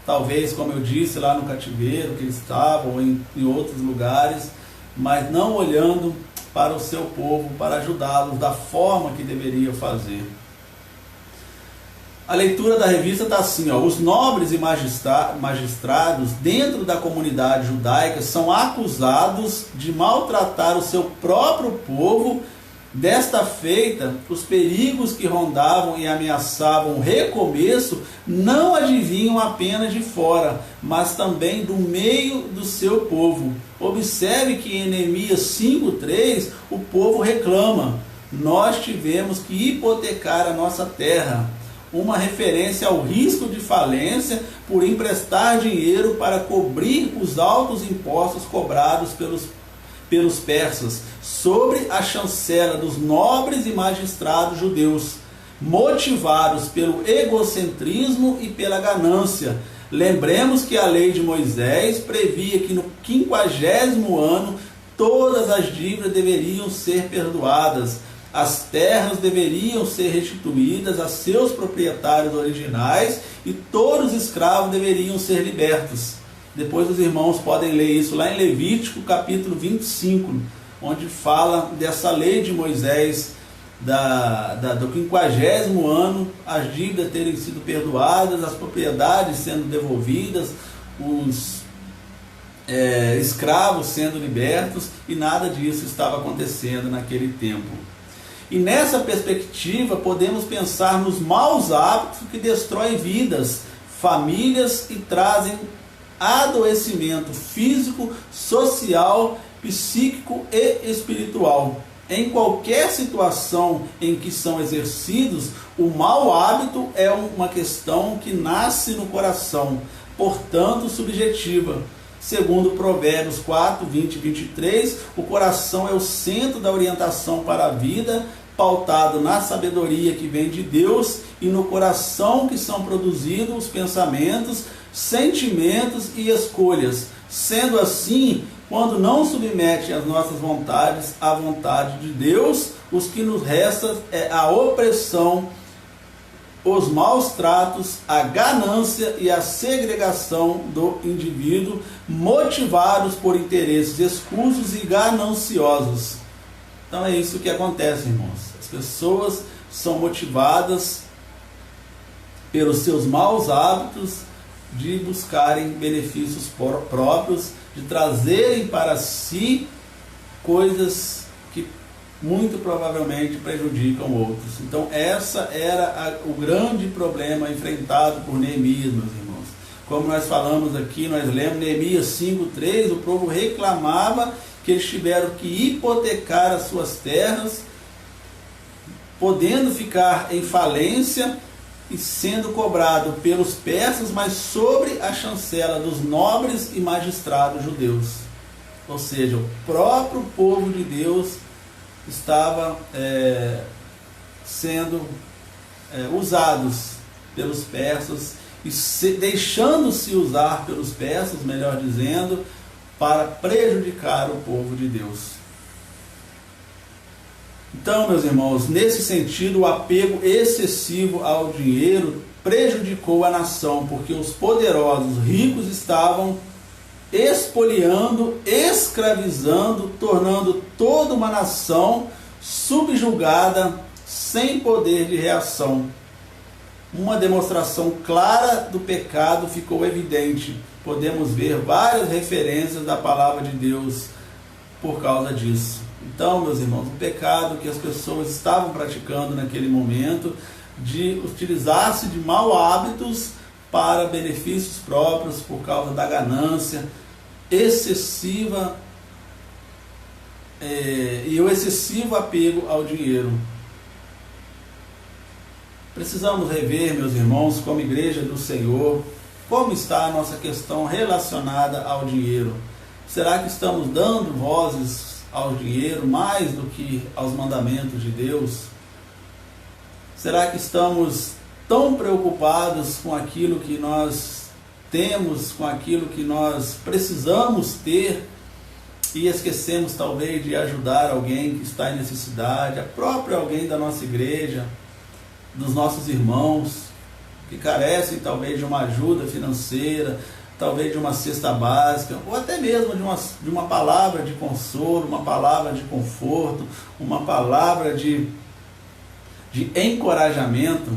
talvez, como eu disse, lá no cativeiro que eles estavam, ou em outros lugares, mas não olhando para o seu povo, para ajudá-los da forma que deveriam fazer. A leitura da revista está assim, ó, os nobres e magistrados dentro da comunidade judaica são acusados de maltratar o seu próprio povo. Desta feita, os perigos que rondavam e ameaçavam o recomeço não adivinham apenas de fora, mas também do meio do seu povo. Observe que em Neemias 5:3 o povo reclama: nós tivemos que hipotecar a nossa terra. Uma referência ao risco de falência por emprestar dinheiro para cobrir os altos impostos cobrados pelos persas sobre a chancela dos nobres e magistrados judeus, motivados pelo egocentrismo e pela ganância. Lembremos que a lei de Moisés previa que no 50º ano todas as dívidas deveriam ser perdoadas, as terras deveriam ser restituídas a seus proprietários originais e todos os escravos deveriam ser libertos. Depois os irmãos podem ler isso lá em Levítico capítulo 25, onde fala dessa lei de Moisés, do 50º ano, as dívidas terem sido perdoadas, as propriedades sendo devolvidas, os escravos sendo libertos, e nada disso estava acontecendo naquele tempo. E nessa perspectiva podemos pensar nos maus hábitos que destroem vidas, famílias e trazem adoecimento físico, social, psíquico e espiritual. Em qualquer situação em que são exercidos, o mau hábito é uma questão que nasce no coração, portanto subjetiva. Segundo Provérbios 4, 20 e 23, o coração é o centro da orientação para a vida, pautado na sabedoria que vem de Deus, e no coração que são produzidos os pensamentos, sentimentos e escolhas. Sendo assim, quando não submete as nossas vontades à vontade de Deus, os que nos resta é a opressão, os maus tratos, a ganância e a segregação do indivíduo, motivados por interesses escusos e gananciosos. Então é isso que acontece, irmãos. As pessoas são motivadas pelos seus maus hábitos de buscarem benefícios próprios, de trazerem para si coisas que muito provavelmente prejudicam outros. Então essa era o grande problema enfrentado por Neemias, meus irmãos. Como nós falamos aqui, nós lemos Neemias 5:3, o povo reclamava que eles tiveram que hipotecar as suas terras, podendo ficar em falência e sendo cobrado pelos persas, mas sobre a chancela dos nobres e magistrados judeus. Ou seja, o próprio povo de Deus estava sendo usados pelos persas e deixando-se usar pelos persas, melhor dizendo, para prejudicar o povo de Deus. Então, meus irmãos, nesse sentido, o apego excessivo ao dinheiro prejudicou a nação, porque os poderosos ricos estavam expoliando, escravizando, tornando toda uma nação subjugada, sem poder de reação. Uma demonstração clara do pecado ficou evidente. Podemos ver várias referências da palavra de Deus por causa disso. Então, meus irmãos, o pecado que as pessoas estavam praticando naquele momento, de utilizar-se de maus hábitos para benefícios próprios por causa da ganância excessiva e o excessivo apego ao dinheiro. Precisamos rever, meus irmãos, como igreja do Senhor, como está a nossa questão relacionada ao dinheiro. Será que estamos dando vozes ao dinheiro mais do que aos mandamentos de Deus? Será que estamos tão preocupados com aquilo que nós temos, com aquilo que nós precisamos ter, e esquecemos talvez de ajudar alguém que está em necessidade, a própria alguém da nossa igreja, dos nossos irmãos, que carecem talvez de uma ajuda financeira, talvez de uma cesta básica, ou até mesmo de uma palavra de consolo, uma palavra de conforto, uma palavra de encorajamento.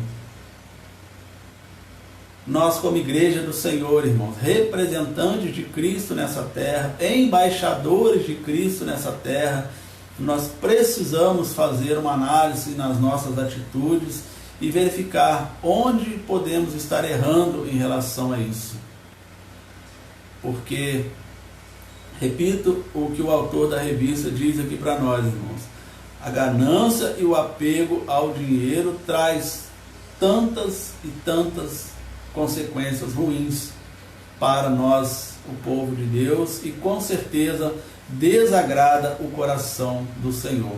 Nós, como igreja do Senhor, irmãos, representantes de Cristo nessa terra, embaixadores de Cristo nessa terra, nós precisamos fazer uma análise nas nossas atitudes e verificar onde podemos estar errando em relação a isso. Porque, repito o que o autor da revista diz aqui para nós, irmãos, a ganância e o apego ao dinheiro traz tantas e tantas consequências ruins para nós, o povo de Deus, e com certeza desagrada o coração do Senhor.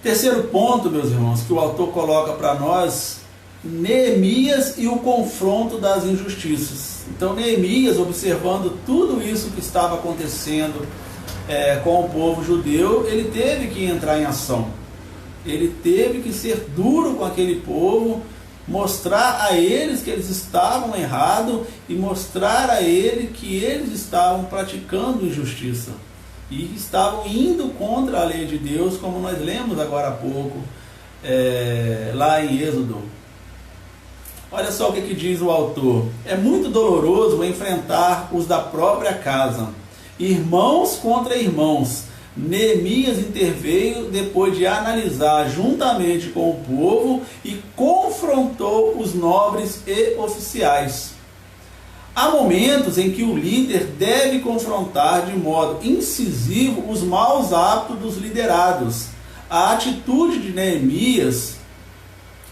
Terceiro ponto, meus irmãos, que o autor coloca para nós, Neemias e o confronto das injustiças. Então, Neemias, observando tudo isso que estava acontecendo com o povo judeu, ele teve que entrar em ação. Ele teve que ser duro com aquele povo, mostrar a eles que eles estavam errados e mostrar a eles que eles estavam praticando injustiça e estavam indo contra a lei de Deus, como nós lemos agora há pouco, lá em Êxodo. Olha só o que diz o autor. É muito doloroso enfrentar os da própria casa, irmãos contra irmãos. Neemias interveio depois de analisar juntamente com o povo e confrontou os nobres e oficiais. Há momentos em que o líder deve confrontar de modo incisivo os maus hábitos dos liderados. A atitude de Neemias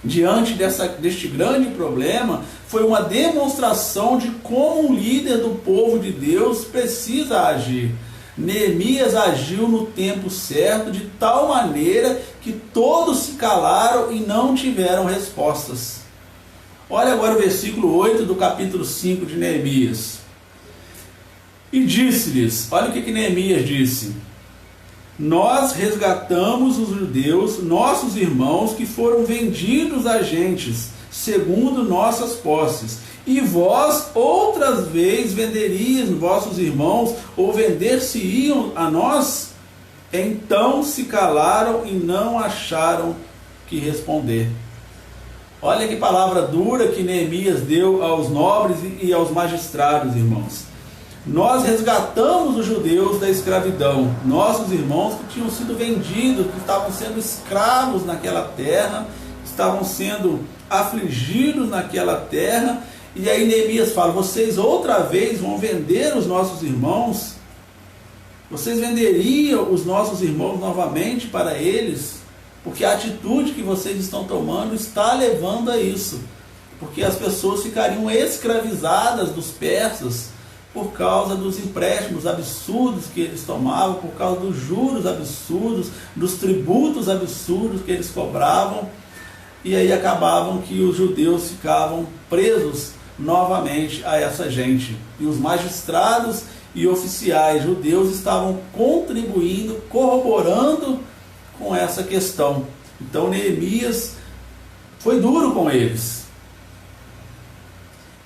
diante deste grande problema foi uma demonstração de como um líder do povo de Deus precisa agir. Neemias agiu no tempo certo, de tal maneira que todos se calaram e não tiveram respostas. Olha agora o versículo 8 do capítulo 5 de Neemias. E disse-lhes, olha o que Neemias disse: nós resgatamos os judeus, nossos irmãos, que foram vendidos a gentes, segundo nossas posses. E vós outras vezes venderias vossos irmãos, ou vender-se-iam a nós? Então se calaram e não acharam que responder. Olha que palavra dura que Neemias deu aos nobres e aos magistrados, irmãos. Nós resgatamos os judeus da escravidão, nossos irmãos que tinham sido vendidos, que estavam sendo escravos naquela terra, estavam sendo afligidos naquela terra. E aí Neemias fala, vocês outra vez vão vender os nossos irmãos? Vocês venderiam os nossos irmãos novamente para eles? Porque a atitude que vocês estão tomando está levando a isso. Porque as pessoas ficariam escravizadas dos persas por causa dos empréstimos absurdos que eles tomavam, por causa dos juros absurdos, dos tributos absurdos que eles cobravam. E aí acabavam que os judeus ficavam presos novamente a essa gente. E os magistrados e oficiais judeus estavam contribuindo, corroborando com essa questão. Então Neemias foi duro com eles.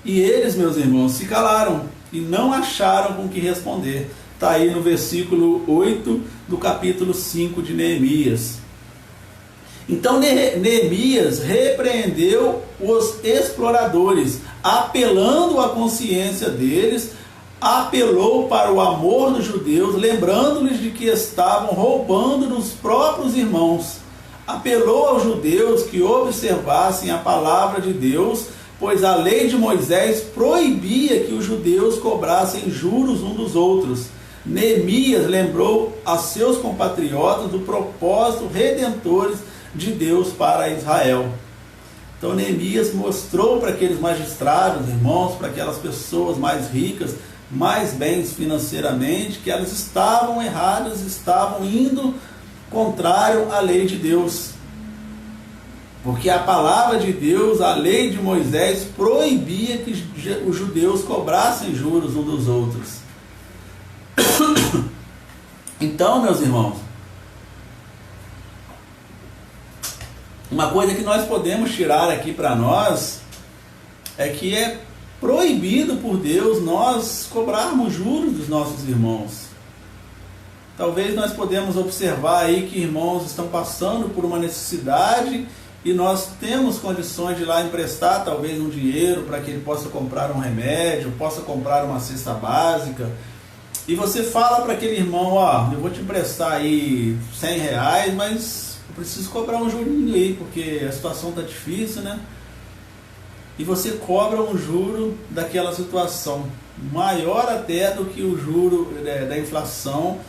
E eles, meus irmãos, se calaram e não acharam com que responder. Está aí no versículo 8 do capítulo 5 de Neemias. Então Neemias repreendeu os exploradores, apelando à consciência deles, apelou para o amor dos judeus, lembrando-lhes de que estavam roubando dos próprios irmãos. Apelou aos judeus que observassem a palavra de Deus, pois a lei de Moisés proibia que os judeus cobrassem juros uns dos outros. Neemias lembrou a seus compatriotas do propósito redentor de Deus para Israel. Então Neemias mostrou para aqueles magistrados, irmãos, para aquelas pessoas mais ricas, mais bens financeiramente, que elas estavam erradas, estavam indo contrário à lei de Deus. Porque a palavra de Deus, a lei de Moisés, proibia que os judeus cobrassem juros uns dos outros. Então, meus irmãos, uma coisa que nós podemos tirar aqui para nós é que é proibido por Deus nós cobrarmos juros dos nossos irmãos. Talvez nós podemos observar aí que irmãos estão passando por uma necessidade e nós temos condições de ir lá emprestar talvez um dinheiro para que ele possa comprar um remédio, possa comprar uma cesta básica. E você fala para aquele irmão, ó, eu vou te emprestar aí R$100, mas eu preciso cobrar um jurinho aí, porque a situação está difícil, né? E você cobra um juro daquela situação, maior até do que o juro da inflação,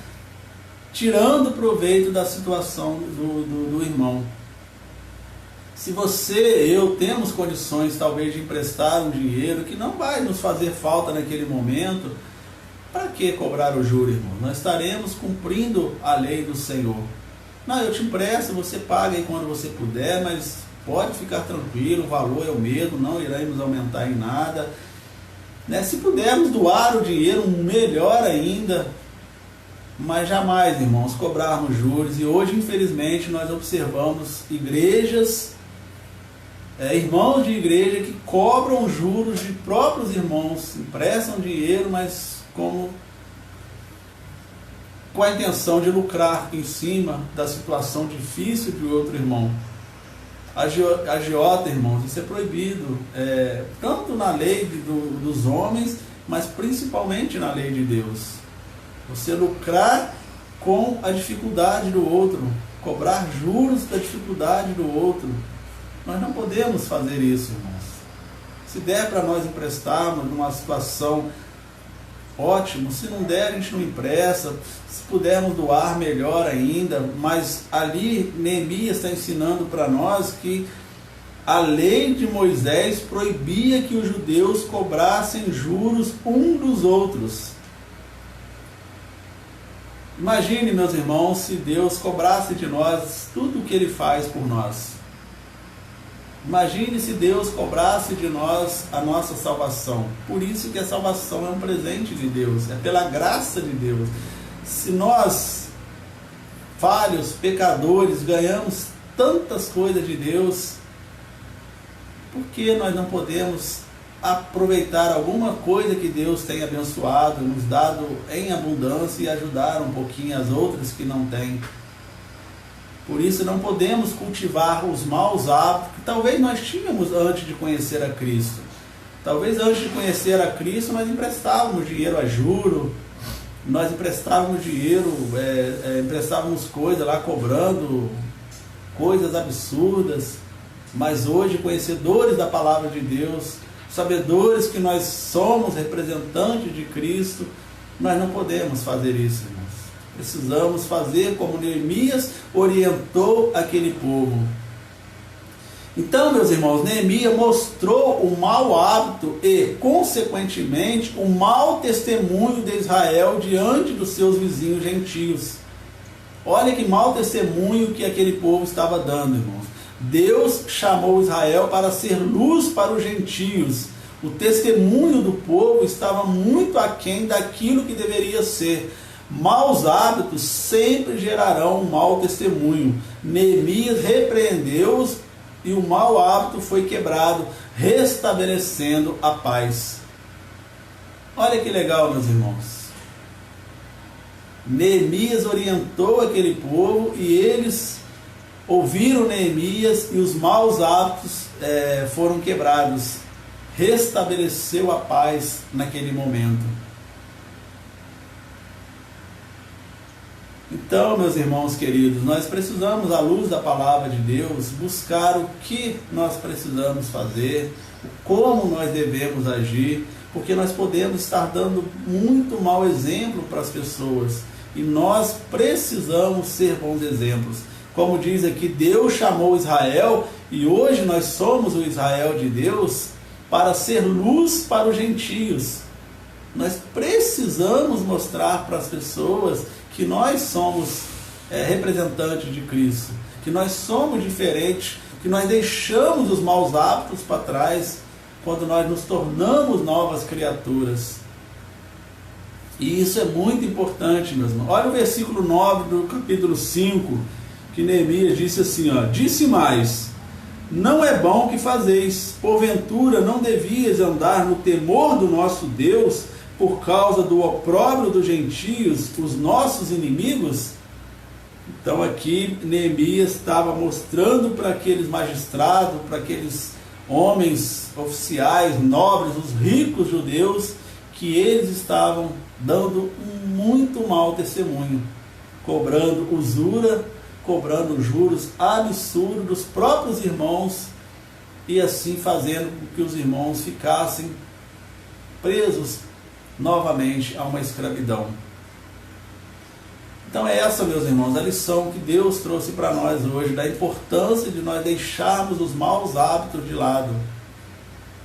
tirando proveito da situação do irmão. Se eu temos condições talvez de emprestar um dinheiro que não vai nos fazer falta naquele momento, para que cobrar o juro, irmão? Nós estaremos cumprindo a lei do Senhor. Não, eu te empresto, você paga aí quando você puder, mas pode ficar tranquilo, o valor é o mesmo, não iremos aumentar em nada. Né? Se pudermos doar o dinheiro, melhor ainda, mas jamais, irmãos, cobrarmos juros. E hoje, infelizmente, nós observamos igrejas, irmãos de igreja que cobram juros de próprios irmãos, emprestam dinheiro, mas com a intenção de lucrar em cima da situação difícil de outro irmão. Agiota, irmãos, isso é proibido, tanto na lei dos homens, mas principalmente na lei de Deus. Você lucrar com a dificuldade do outro, cobrar juros da dificuldade do outro. Nós não podemos fazer isso, irmãos. Se der para nós emprestarmos numa situação, ótimo. Se não der, a gente não empresta. Se pudermos doar, melhor ainda. Mas ali Neemias está ensinando para nós que a lei de Moisés proibia que os judeus cobrassem juros uns dos outros. Imagine, meus irmãos, se Deus cobrasse de nós tudo o que Ele faz por nós. Imagine se Deus cobrasse de nós a nossa salvação. Por isso que a salvação é um presente de Deus, é pela graça de Deus. Se nós, falhos, pecadores, ganhamos tantas coisas de Deus, por que nós não podemos aproveitar alguma coisa que Deus tem abençoado, nos dado em abundância e ajudar um pouquinho as outras que não têm? Por isso não podemos cultivar os maus hábitos que talvez nós tínhamos antes de conhecer a Cristo. Talvez antes de conhecer a Cristo nós emprestávamos dinheiro a juro, nós emprestávamos dinheiro, emprestávamos coisas lá cobrando coisas absurdas, mas hoje, conhecedores da palavra de Deus, sabedores que nós somos representantes de Cristo, nós não podemos fazer isso, irmãos. Precisamos fazer como Neemias orientou aquele povo. Então, meus irmãos, Neemias mostrou o mau hábito e, consequentemente, o mau testemunho de Israel diante dos seus vizinhos gentios. Olha que mau testemunho que aquele povo estava dando, irmãos. Deus chamou Israel para ser luz para os gentios. O testemunho do povo estava muito aquém daquilo que deveria ser. Maus hábitos sempre gerarão um mau testemunho. Neemias repreendeu-os e o mau hábito foi quebrado, restabelecendo a paz. Olha que legal, meus irmãos. Neemias orientou aquele povo e eles ouviram Neemias e os maus hábitos foram quebrados. Restabeleceu a paz naquele momento. Então, meus irmãos queridos, nós precisamos, à luz da palavra de Deus, buscar o que nós precisamos fazer, como nós devemos agir, porque nós podemos estar dando muito mau exemplo para as pessoas e nós precisamos ser bons exemplos. Como diz aqui, Deus chamou Israel e hoje nós somos o Israel de Deus para ser luz para os gentios. Nós precisamos mostrar para as pessoas que nós somos representantes de Cristo, que nós somos diferentes, que nós deixamos os maus hábitos para trás quando nós nos tornamos novas criaturas. E isso é muito importante, meus irmãos. Olha o versículo 9 do capítulo 5, que Neemias disse assim, disse mais: não é bom que fazeis, porventura não devias andar no temor do nosso Deus, por causa do opróbrio dos gentios, os nossos inimigos? Então aqui Neemias estava mostrando para aqueles magistrados, para aqueles homens oficiais, nobres, os ricos judeus, que eles estavam dando um muito mau testemunho, cobrando usura, cobrando juros absurdos dos próprios irmãos e assim fazendo com que os irmãos ficassem presos novamente a uma escravidão. Então é essa, meus irmãos, a lição que Deus trouxe para nós hoje, da importância de nós deixarmos os maus hábitos de lado.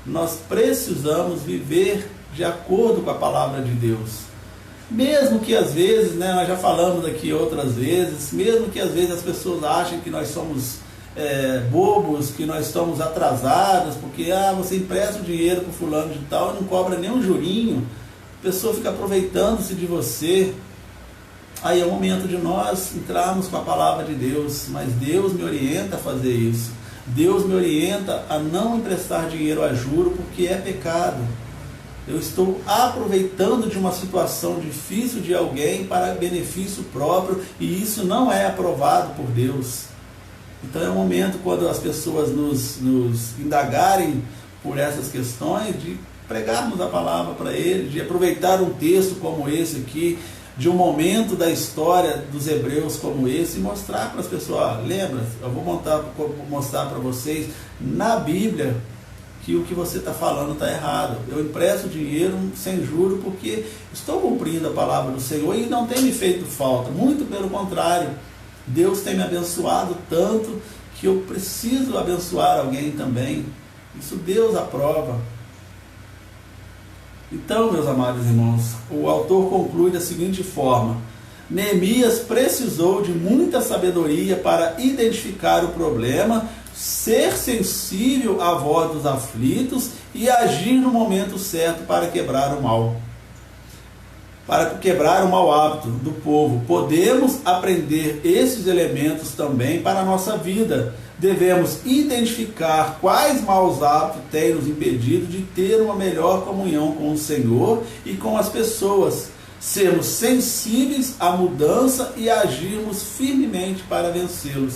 Nós precisamos viver de acordo com a palavra de Deus. Mesmo que às vezes, nós já falamos aqui outras vezes, mesmo que às vezes as pessoas achem que nós somos bobos, que nós estamos atrasados, porque você empresta o dinheiro para o fulano de tal e não cobra nem um jurinho, a pessoa fica aproveitando-se de você. Aí é o momento de nós entrarmos com a palavra de Deus, mas Deus me orienta a fazer isso. Deus me orienta a não emprestar dinheiro a juro, porque é pecado. Eu estou aproveitando de uma situação difícil de alguém para benefício próprio, e isso não é aprovado por Deus. Então é um momento, quando as pessoas nos indagarem por essas questões, de pregarmos a palavra para eles, de aproveitar um texto como esse aqui, de um momento da história dos hebreus como esse, e mostrar para as pessoas, lembra, eu vou mostrar para vocês na Bíblia que o que você está falando está errado. Eu empresto dinheiro sem juro porque estou cumprindo a palavra do Senhor e não tem me feito falta. Muito pelo contrário, Deus tem me abençoado tanto que eu preciso abençoar alguém também. Isso Deus aprova. Então, meus amados irmãos, o autor conclui da seguinte forma: Neemias precisou de muita sabedoria para identificar o problema, ser sensível à voz dos aflitos e agir no momento certo para quebrar o mal. Para quebrar o mau hábito do povo. Podemos aprender esses elementos também para a nossa vida. Devemos identificar quais maus hábitos têm nos impedido de ter uma melhor comunhão com o Senhor e com as pessoas. Sermos sensíveis à mudança e agirmos firmemente para vencê-los.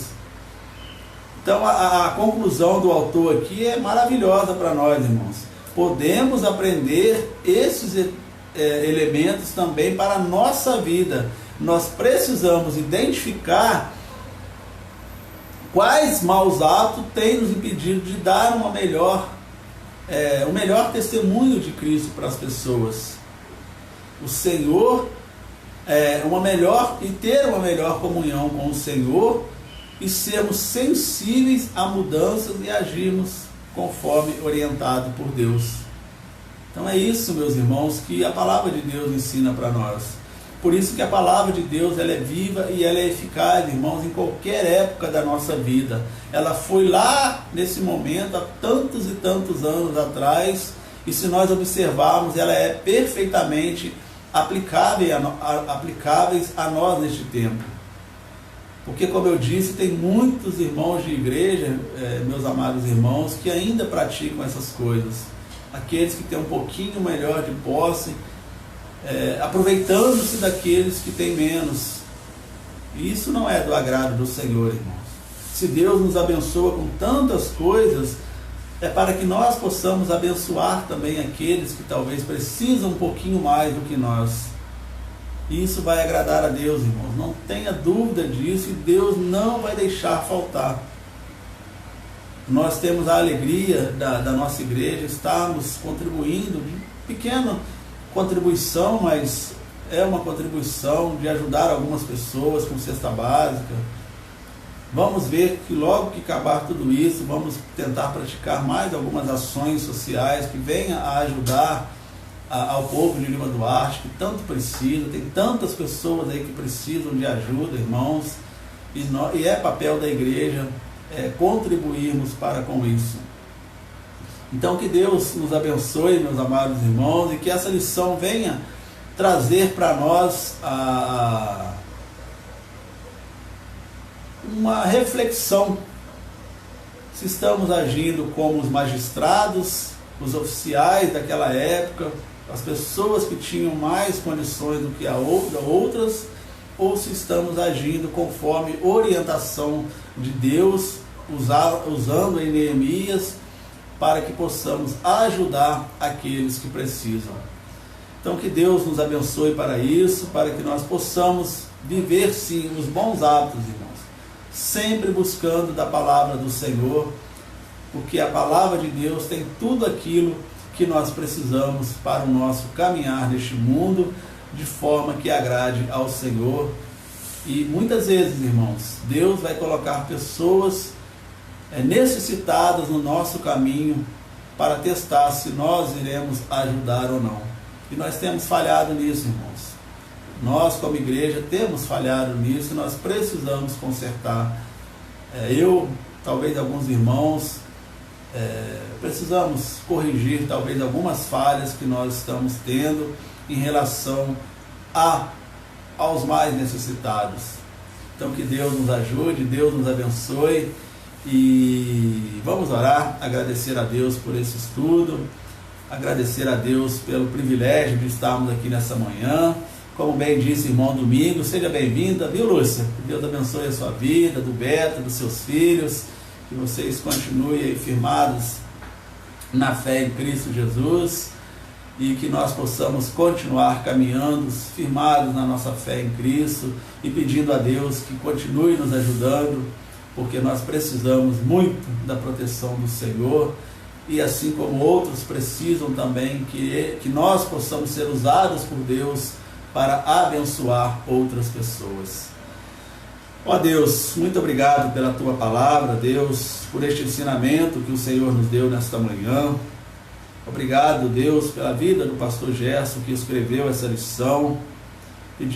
Então a conclusão do autor aqui é maravilhosa para nós, irmãos. Podemos aprender esses elementos também para a nossa vida. Nós precisamos identificar quais maus hábitos têm nos impedido de dar um melhor testemunho de Cristo para as pessoas. O Senhor, ter uma melhor comunhão com o Senhor e sermos sensíveis a mudanças e agirmos conforme orientado por Deus. Então é isso, meus irmãos, que a palavra de Deus ensina para nós. Por isso que a palavra de Deus, ela é viva e ela é eficaz, irmãos, em qualquer época da nossa vida. Ela foi lá nesse momento, há tantos e tantos anos atrás, e se nós observarmos, ela é perfeitamente aplicáveis a nós neste tempo. Porque, como eu disse, tem muitos irmãos de igreja, meus amados irmãos, que ainda praticam essas coisas. Aqueles que têm um pouquinho melhor de posse, aproveitando-se daqueles que têm menos. E isso não é do agrado do Senhor, irmãos. Se Deus nos abençoa com tantas coisas, é para que nós possamos abençoar também aqueles que talvez precisam um pouquinho mais do que nós. Isso vai agradar a Deus, irmãos. Não tenha dúvida disso, e Deus não vai deixar faltar. Nós temos a alegria da nossa igreja, estarmos contribuindo, pequena contribuição, mas é uma contribuição de ajudar algumas pessoas com cesta básica. Vamos ver que logo que acabar tudo isso, vamos tentar praticar mais algumas ações sociais que venham a ajudar ao povo de Lima Duarte, que tanto precisa. Tem tantas pessoas aí que precisam de ajuda, irmãos, e é papel da igreja contribuirmos para com isso. Então, que Deus nos abençoe, meus amados irmãos, e que essa lição venha trazer para nós uma reflexão, se estamos agindo como os magistrados, os oficiais daquela época, as pessoas que tinham mais condições do que outras, ou se estamos agindo conforme orientação de Deus, usando em Neemias, para que possamos ajudar aqueles que precisam. Então, que Deus nos abençoe para isso, para que nós possamos viver sim os bons hábitos, irmãos, sempre buscando da palavra do Senhor, porque a palavra de Deus tem tudo aquilo que nós precisamos para o nosso caminhar neste mundo, de forma que agrade ao Senhor. E muitas vezes, irmãos, Deus vai colocar pessoas necessitadas no nosso caminho para testar se nós iremos ajudar ou não. E nós temos falhado nisso, irmãos. Nós, como igreja, temos falhado nisso e nós precisamos consertar. Talvez alguns irmãos, precisamos corrigir talvez algumas falhas que nós estamos tendo em relação aos mais necessitados. Então, que Deus nos ajude, Deus nos abençoe, e vamos orar, agradecer a Deus por esse estudo, agradecer a Deus pelo privilégio de estarmos aqui nessa manhã. Como bem disse irmão Domingos, seja bem-vinda, viu, Lúcia? Que Deus abençoe a sua vida, do Beto, dos seus filhos, que vocês continuem aí firmados na fé em Cristo Jesus, e que nós possamos continuar caminhando, firmados na nossa fé em Cristo, e pedindo a Deus que continue nos ajudando, porque nós precisamos muito da proteção do Senhor, e assim como outros precisam também que nós possamos ser usados por Deus para abençoar outras pessoas. Ó Deus, muito obrigado pela Tua palavra, Deus, por este ensinamento que o Senhor nos deu nesta manhã. Obrigado, Deus, pela vida do pastor Gerson, que escreveu essa lição.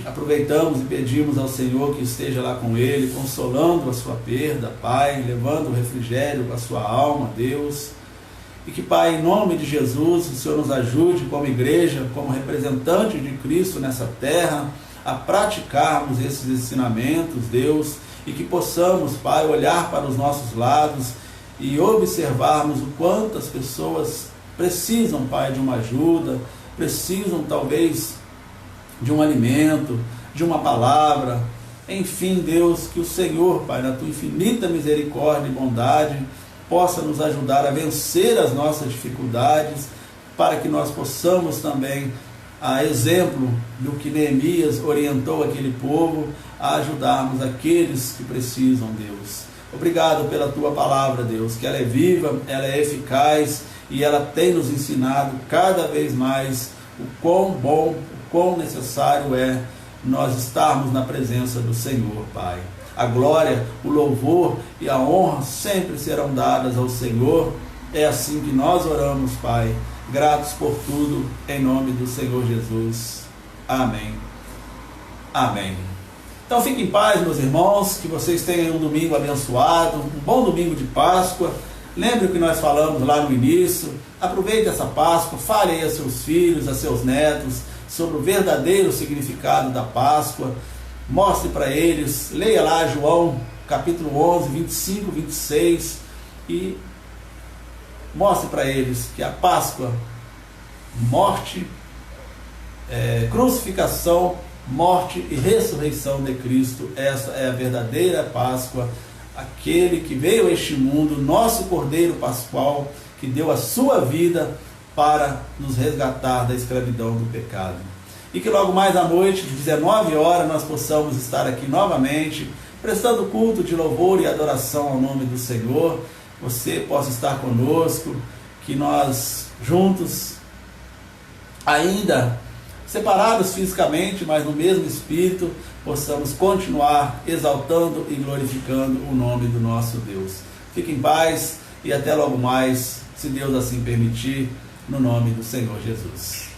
Aproveitamos e pedimos ao Senhor que esteja lá com ele, consolando a sua perda, Pai, levando o refrigério à sua alma, Deus. E que, Pai, em nome de Jesus, o Senhor nos ajude como igreja, como representante de Cristo nessa terra, a praticarmos esses ensinamentos, Deus, e que possamos, Pai, olhar para os nossos lados e observarmos o quanto as pessoas precisam, Pai, de uma ajuda, precisam talvez de um alimento, de uma palavra, enfim, Deus, que o Senhor, Pai, na Tua infinita misericórdia e bondade, possa nos ajudar a vencer as nossas dificuldades, para que nós possamos também, a exemplo do que Neemias orientou aquele povo, a ajudarmos aqueles que precisam, Deus. Obrigado pela Tua palavra, Deus, que ela é viva, ela é eficaz, e ela tem nos ensinado cada vez mais o quão bom, o quão necessário é nós estarmos na presença do Senhor, Pai. A glória, o louvor e a honra sempre serão dadas ao Senhor. É assim que nós oramos, Pai, gratos por tudo, em nome do Senhor Jesus. Amém. Amém. Então fiquem em paz, meus irmãos, que vocês tenham um domingo abençoado, um bom domingo de Páscoa, Lembre o que nós falamos lá no início. Aproveite essa Páscoa, fale aí a seus filhos, a seus netos, sobre o verdadeiro significado da Páscoa. Mostre para eles, leia lá João capítulo 11, 25, 26 e mostre para eles que a Páscoa, morte, crucificação, morte e ressurreição de Cristo, essa é a verdadeira Páscoa, aquele que veio a este mundo, nosso Cordeiro Pascual, que deu a sua vida para nos resgatar da escravidão do pecado. E que logo mais à noite, às 19 horas, nós possamos estar aqui novamente, prestando culto de louvor e adoração ao nome do Senhor. Você possa estar conosco, que nós juntos, ainda separados fisicamente, mas no mesmo Espírito, possamos continuar exaltando e glorificando o nome do nosso Deus. Fique em paz e até logo mais, se Deus assim permitir, no nome do Senhor Jesus.